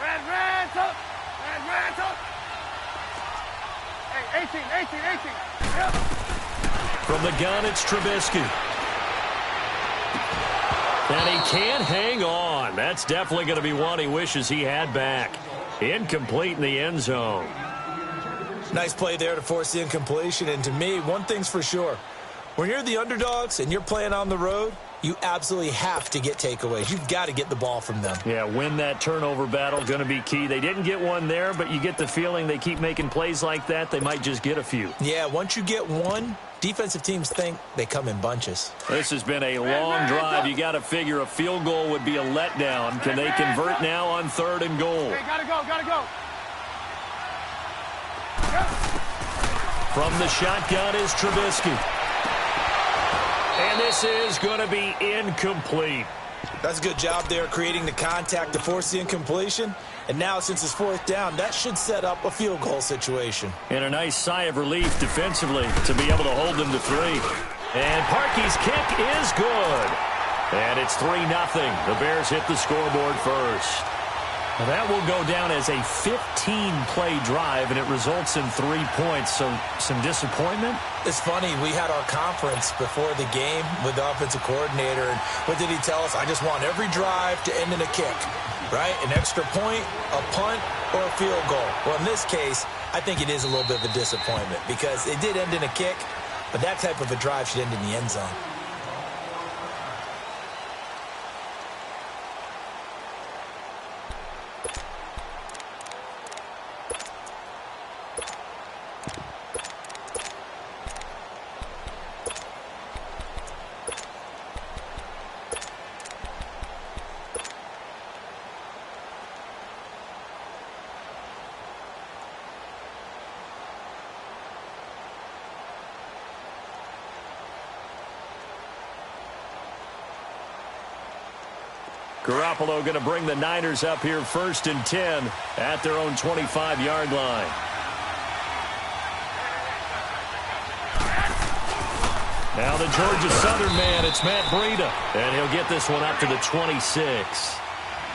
Red, top. Hey, 18. Yep. From the gun, it's Trubisky. And he can't hang on. That's definitely going to be one he wishes he had back. Incomplete in the end zone. Nice play there to force the incompletion. And to me, one thing's for sure. When you're the underdogs and you're playing on the road, you absolutely have to get takeaways. You've got to get the ball from them. Yeah, win that turnover battle, going to be key. They didn't get one there, but you get the feeling they keep making plays like that, they might just get a few. Yeah, once you get one, defensive teams think they come in bunches. This has been a long drive. You got to figure a field goal would be a letdown. Can they convert now on third and goal? Hey, gotta go. From the shotgun is Trubisky. And this is going to be incomplete. That's a good job there creating the contact to force the incompletion. And now, since it's fourth down, that should set up a field goal situation. And a nice sigh of relief defensively to be able to hold them to 3. And Parkey's kick is good. And it's 3-0. The Bears hit the scoreboard first. Now that will go down as a 15-play drive, and it results in 3 points. So some disappointment? It's funny. We had our conference before the game with the offensive coordinator, and what did he tell us? I just want every drive to end in a kick, right? An extra point, a punt, or a field goal. Well, in this case, I think it is a little bit of a disappointment because it did end in a kick, but that type of a drive should end in the end zone. Garoppolo going to bring the Niners up here first and 10 at their own 25-yard line. Now the Georgia Southern man, it's Matt Breida. And he'll get this one up to the 26.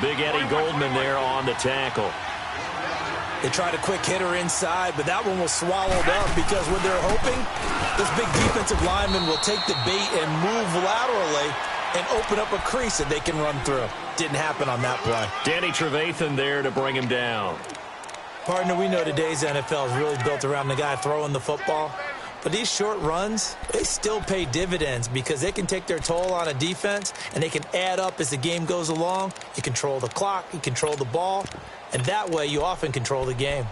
Big Eddie Goldman there on the tackle. They tried a quick hitter inside, but that one was swallowed up because what they're hoping, this big defensive lineman will take the bait and move laterally and open up a crease that they can run through. Didn't happen on that play. Danny Trevathan there to bring him down. Partner, we know today's NFL is really built around the guy throwing the football. But these short runs, they still pay dividends because they can take their toll on a defense and they can add up as the game goes along. You control the clock, you control the ball, and that way you often control the game.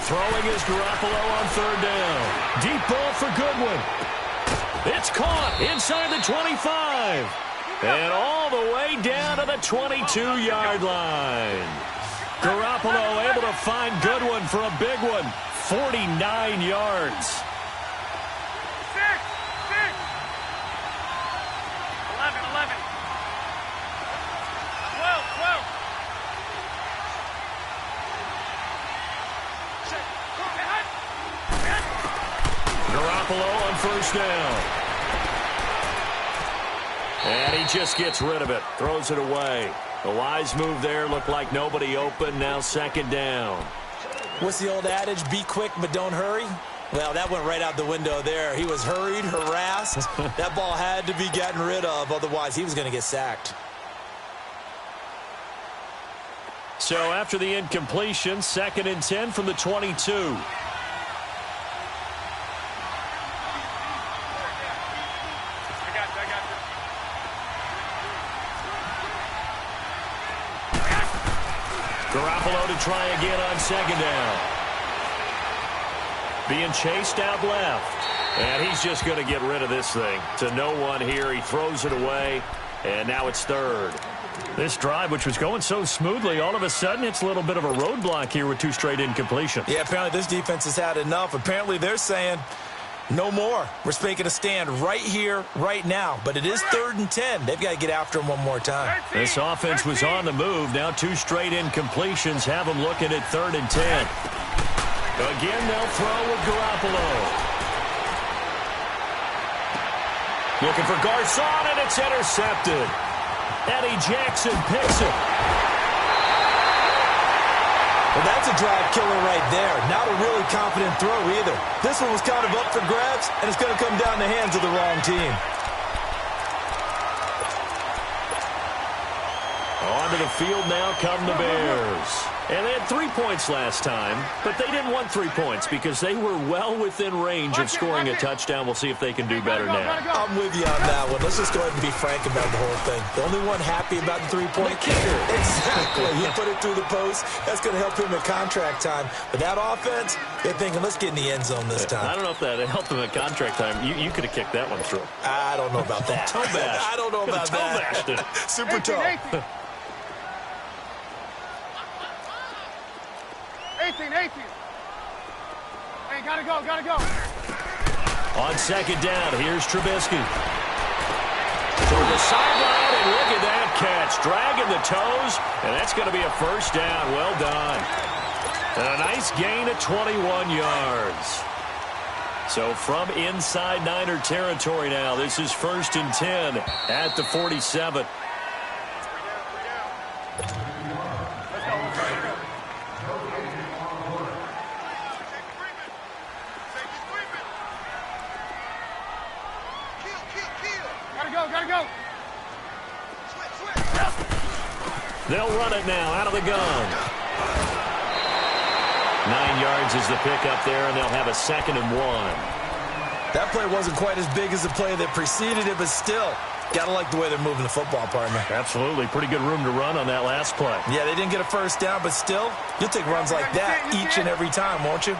Throwing is Garoppolo on third down. Deep ball for Goodwin. It's caught inside the 25. And all the way down to the 22-yard line. Garoppolo able to find Goodwin for a big one. 49 yards. 11. first down. And he just gets rid of it, throws it away. A wise move there, looked like nobody open, now second down. What's the old adage, be quick but don't hurry? Well, that went right out the window there. He was hurried, harassed. That ball had to be gotten rid of, otherwise he was going to get sacked. So after the incompletion, 2nd and 10 from the 22. Garoppolo to try again on second down. Being chased out left. And he's just going to get rid of this thing. To no one here. He throws it away. And now it's third. This drive, which was going so smoothly, all of a sudden it's a little bit of a roadblock here with 2 straight incompletions. Yeah, apparently this defense has had enough. Apparently they're saying no more. We're making a stand right here, right now. But it is 3rd and 10. They've got to get after him one more time. This offense was on the move. Now 2 straight incompletions have them looking at 3rd and 10. Again, they'll throw with Garoppolo. Looking for Garcon, and it's intercepted. Eddie Jackson picks it. Well, that's a drive killer right there. Not a really confident throw either. This one was kind of up for grabs, and it's going to come down the hands of the wrong team. Onto the field now come the Bears. And they had 3 points last time, but they didn't want 3 points because they were well within range of scoring a touchdown. We'll see if they can do better now. I'm with you on that one. Let's just go ahead and be frank about the whole thing. The only one happy about the 3-point kicker. Exactly. He put it through the post. That's going to help him at contract time. But that offense, they're thinking, let's get in the end zone this time. I don't know if that helped him at contract time. You could have kicked that one through. I don't know about that. Toe bash. I don't know about that. Super toe. 18. Hey, gotta go. On second down, here's Trubisky. Toward the sideline, and look at that catch. Dragging the toes, and that's going to be a first down. Well done. And a nice gain of 21 yards. So from inside Niner territory now, this is 1st and 10 at the 47. Gotta go. They'll run it now out of the gun. 9 yards is the pickup there, and they'll have a 2nd and 1. That play wasn't quite as big as the play that preceded it, but still, gotta like the way they're moving the football, partner. Absolutely. Pretty good room to run on that last play. Yeah, they didn't get a first down, but still, you'll take runs like that each and every time, won't you?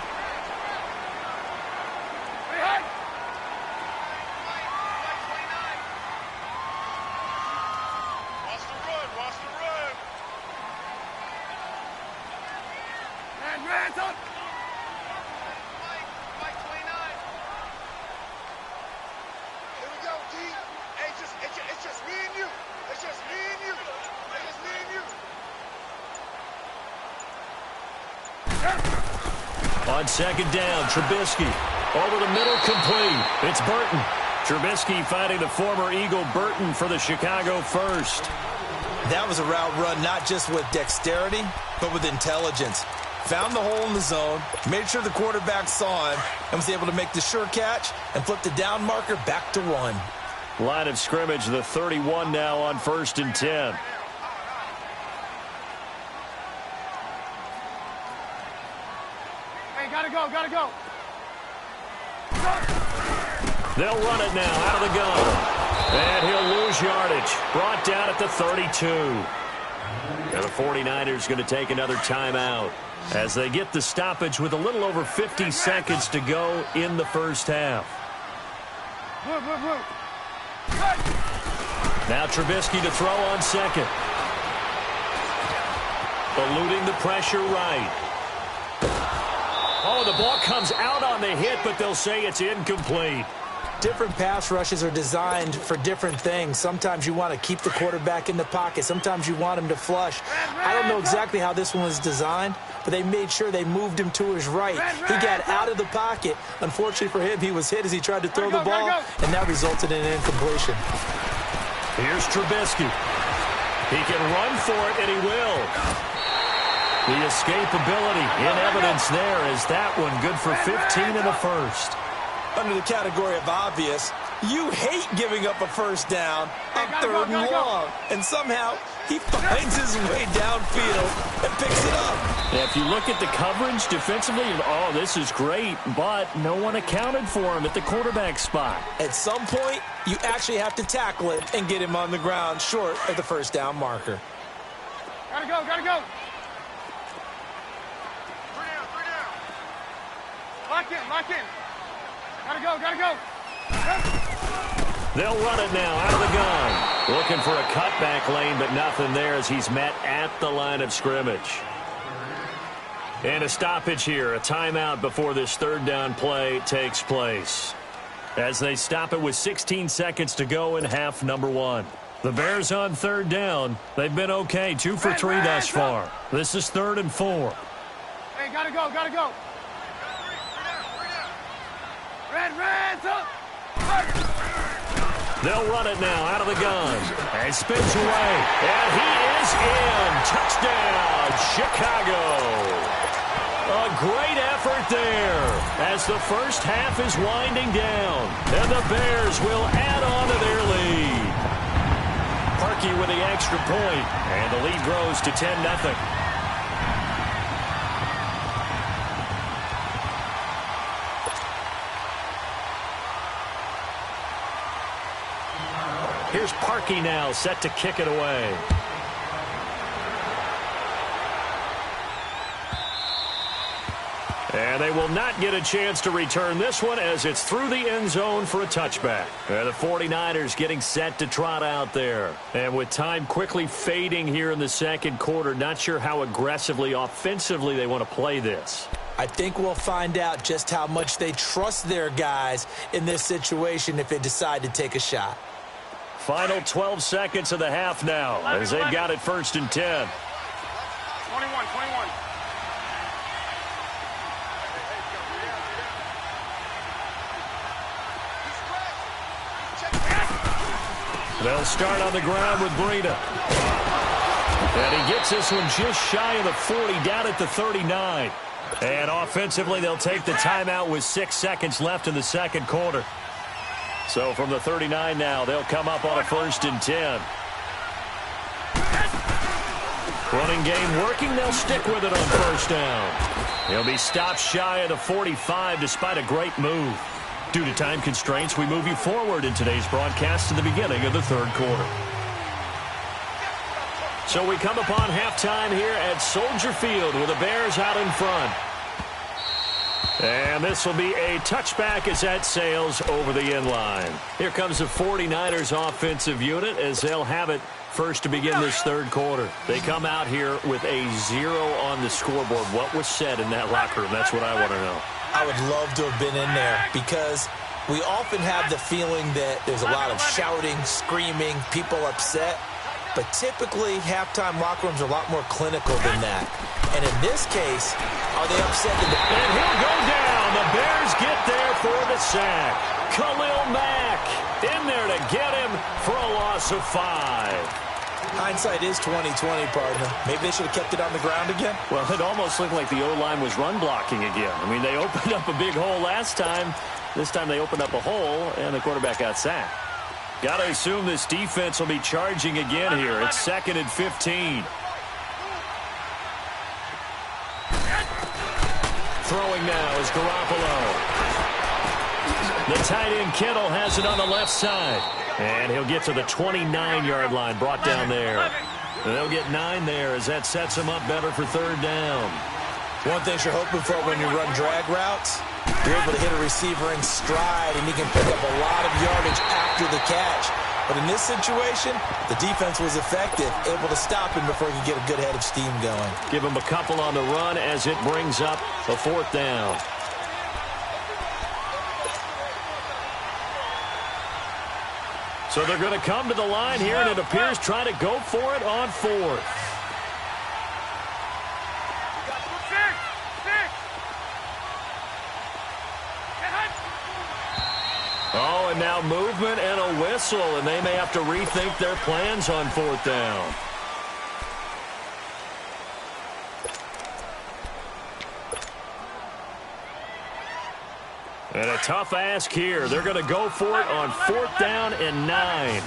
On second down, Trubisky over the middle, complete. It's Burton. Trubisky finding the former Eagle Burton for the Chicago first. That was a route run not just with dexterity, but with intelligence. Found the hole in the zone, made sure the quarterback saw him, and was able to make the sure catch and flip the down marker back to 1. Line of scrimmage, the 31 now on 1st and 10. Gotta go. They'll run it now out of the gun. And he'll lose yardage. Brought down at the 32. And the 49ers going to take another timeout as they get the stoppage with a little over 50 seconds to go in the first half. Now Trubisky to throw on second. Eluding the pressure right. Oh, the ball comes out on the hit, but they'll say it's incomplete. different pass rushes are designed for different things. Sometimes you want to keep the quarterback in the pocket. Sometimes you want him to flush. I don't know exactly how this one was designed, but they made sure they moved him to his right. He got out of the pocket. Unfortunately for him, he was hit as he tried to throw the ball, and that resulted in an incompletion. Here's Trubisky. He can run for it, and he will. The escapability in evidence there is that one good for 15 in the first. Under the category of obvious, you hate giving up a first down on third and long. And somehow, he finds his way downfield and picks it up. If you look at the coverage defensively, oh, this is great, but no one accounted for him at the quarterback spot. At some point, you actually have to tackle it and get him on the ground short of the first down marker. Gotta go, gotta go. Lock in, lock in. Gotta go, gotta go. They'll run it now out of the gun. Looking for a cutback lane, but nothing there as he's met at the line of scrimmage. And a stoppage here, a timeout before this third down play takes place. As they stop it with 16 seconds to go in half number one. The Bears on third down. They've been okay, 2 for 3 thus far. This is 3rd and 4. Hey, gotta go, gotta go. Red's up. They'll run it now out of the gun. And spins away. And he is in. Touchdown, Chicago. A great effort there as the first half is winding down. And the Bears will add on to their lead. Parkey with the extra point. And the lead grows to 10-0. Here's Parkey now, set to kick it away. And they will not get a chance to return this one as it's through the end zone for a touchback. And the 49ers getting set to trot out there. And with time quickly fading here in the second quarter, not sure how aggressively, offensively they want to play this. I think we'll find out just how much they trust their guys in this situation if they decide to take a shot. Final 12 seconds of the half now as they've got it 1st and 10. 21. They'll start on the ground with Breida. And he gets this one just shy of the 40, down at the 39. And offensively, they'll take the timeout with 6 seconds left in the second quarter. So from the 39 now, they'll come up on a 1st and 10. Running game working, they'll stick with it on 1st down. He'll be stopped shy of the 45 despite a great move. Due to time constraints, we move you forward in today's broadcast to the beginning of the third quarter. So we come upon halftime here at Soldier Field with the Bears out in front. And this will be a touchback as that sails over the end line. Here comes the 49ers offensive unit as they'll have it first to begin this third quarter. They come out here with a 0 on the scoreboard. What was said in that locker room? That's what I want to know. I would love to have been in there because we often have the feeling that there's a lot of shouting, screaming, people upset. But typically, halftime locker rooms are a lot more clinical than that. And in this case, are they upset? And he'll go down. The Bears get there for the sack. Khalil Mack in there to get him for a loss of 5. Hindsight is 20/20, partner. Maybe they should have kept it on the ground again. Well, it almost looked like the O-line was run blocking again. I mean, they opened up a big hole last time. This time they opened up a hole, and the quarterback got sacked. Got to assume this defense will be charging again here. It's 2nd and 15. Throwing now is Garoppolo. The tight end Kittle has it on the left side. And he'll get to the 29-yard line, brought down there. And they'll get 9 there as that sets him up better for 3rd down. One thing you're hoping for when you run drag routes, you're able to hit a receiver in stride, and he can pick up a lot of yardage after the catch. But in this situation, the defense was effective, able to stop him before he could get a good head of steam going. Give him a couple on the run as it brings up a 4th down. So they're going to come to the line here, and it appears trying to go for it on fourth. Oh, and now movement and a whistle, and they may have to rethink their plans on fourth down. And a tough ask here. They're going to go for it on fourth down and 9.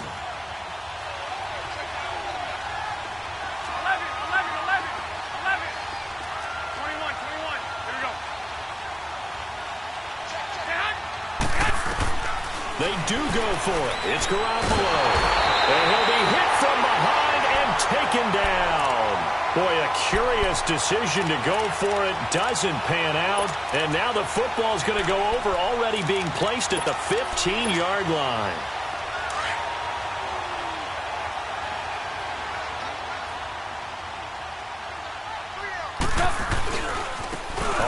They do go for it. It's Garoppolo. And he'll be hit from behind and taken down. Boy, a curious decision to go for it. Doesn't pan out. And now the football's going to go over, already being placed at the 15-yard line.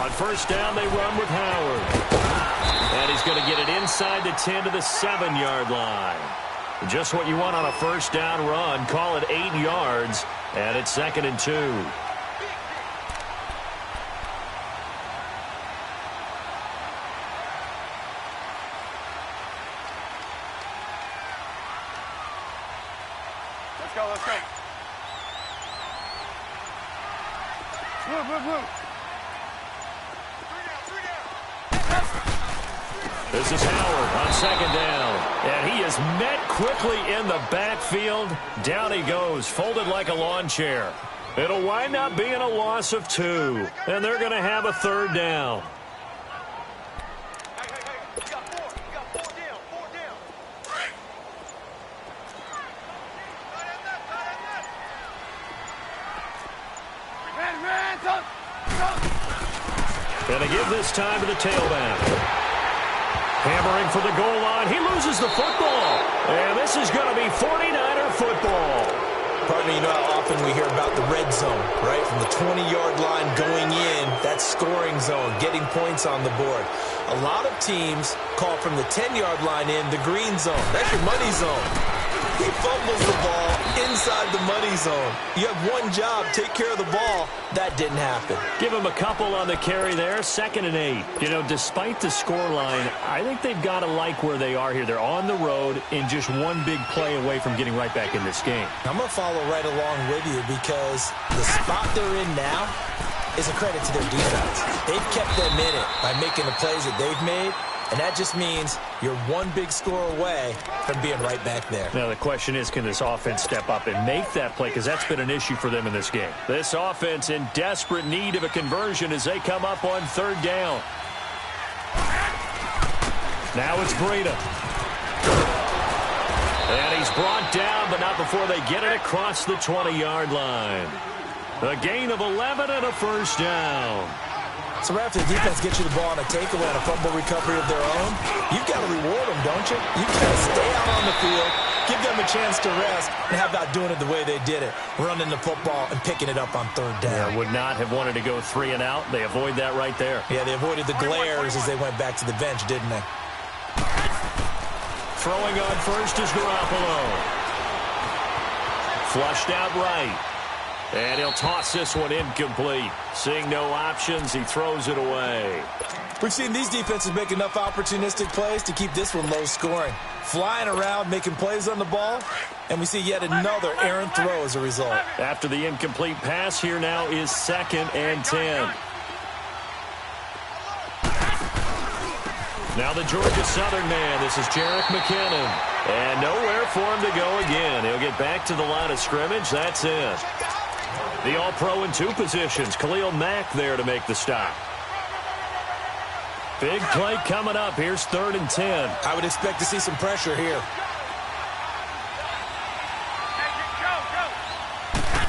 On first down, they run with Howard. And he's going to get it inside the 10 to the 7-yard line. Just what you want on a first down run. Call it 8 yards, and it's 2nd and 2. Let's go, let's go. Blue. This is Howard on second down. And he is met quickly in the backfield. Down he goes, folded like a lawn chair. It'll wind up being a loss of 2. And they're going to have a third down. And they give this time to the tailback. Hammering for the goal line. He loses the football. And this is going to be 49er football. Partner, you know how often we hear about the red zone, right? From the 20-yard line going in, that scoring zone, getting points on the board. A lot of teams call from the 10-yard line in the green zone. That's your money zone. He fumbles the ball inside the money zone. You have one job, take care of the ball. That didn't happen. Give him a couple on the carry there, 2nd and 8. You know, despite the scoreline, I think they've got to like where they are here. They're on the road and just one big play away from getting right back in this game. I'm going to follow right along with you because the spot they're in now is a credit to their defense. They've kept them in it by making the plays that they've made. And that just means you're one big score away from being right back there. Now, the question is, can this offense step up and make that play? Because that's been an issue for them in this game. This offense in desperate need of a conversion as they come up on third down. Now it's Breida. And he's brought down, but not before they get it across the 20-yard line. A gain of 11 and a first down. So right after the defense gets you the ball on a takeaway and a fumble recovery of their own, you've got to reward them, don't you? You've got to stay out on the field, give them a chance to rest, and how about doing it the way they did it, running the football and picking it up on third down. Yeah, would not have wanted to go 3 and out. They avoid that right there. Yeah, they avoided the glares as they went back to the bench, didn't they? Throwing on first is Garoppolo. Flushed out right. And he'll toss this one incomplete. Seeing no options, he throws it away. We've seen these defenses make enough opportunistic plays to keep this one low scoring. Flying around, making plays on the ball, and we see yet another errant throw as a result. After the incomplete pass, here now is 2nd and 10. Now the Georgia Southern man. This is Jerick McKinnon. And nowhere for him to go again. He'll get back to the line of scrimmage. That's it. The All-Pro in 2 positions. Khalil Mack there to make the stop. Big play coming up. Here's 3rd and 10. I would expect to see some pressure here.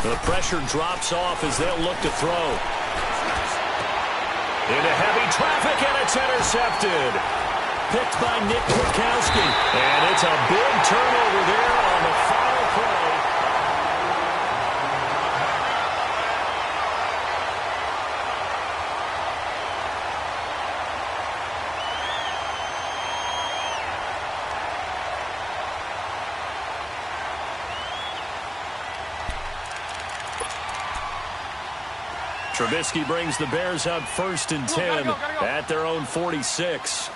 The pressure drops off as they'll look to throw. Into heavy traffic, and it's intercepted. Picked by Nick Kwiatkowski. And it's a big turnover there on the final play. Trubisky brings the Bears up 1st and 10 at their own 46.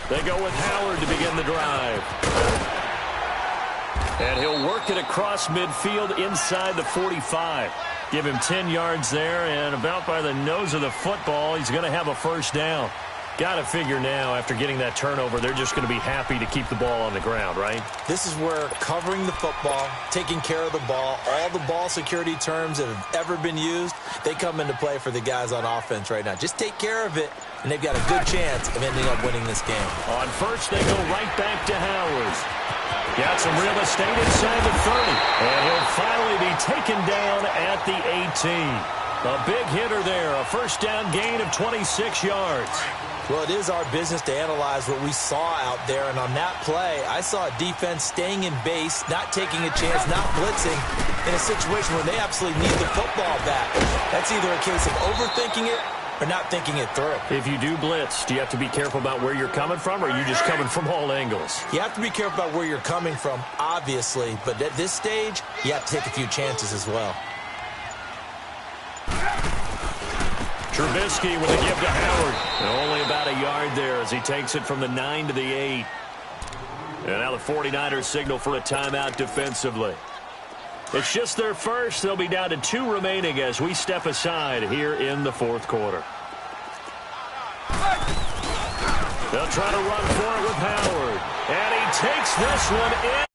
They go with Howard to begin the drive. And he'll work it across midfield inside the 45. Give him 10 yards there, and about by the nose of the football, he's going to have a first down. Got to figure now, after getting that turnover, they're just going to be happy to keep the ball on the ground, right? This is where covering the football, taking care of the ball, all the ball security terms that have ever been used, they come into play for the guys on offense right now. Just take care of it, and they've got a good chance of ending up winning this game. On first, they go right back to Howard. Got some real estate inside the 30, and he'll finally be taken down at the 18. A big hitter there, a first down gain of 26 yards. Well, it is our business to analyze what we saw out there, and on that play, I saw a defense staying in base, not taking a chance, not blitzing, in a situation where they absolutely need the football back. That's either a case of overthinking it or not thinking it through. If you do blitz, do you have to be careful about where you're coming from, or are you just coming from all angles? You have to be careful about where you're coming from, obviously, but at this stage, you have to take a few chances as well. Trubisky with a give to Howard. And only about a yard there as he takes it from the 9 to the 8. And now the 49ers signal for a timeout defensively. It's just their first. They'll be down to 2 remaining as we step aside here in the 4th quarter. They'll try to run for it with Howard. And he takes this one in.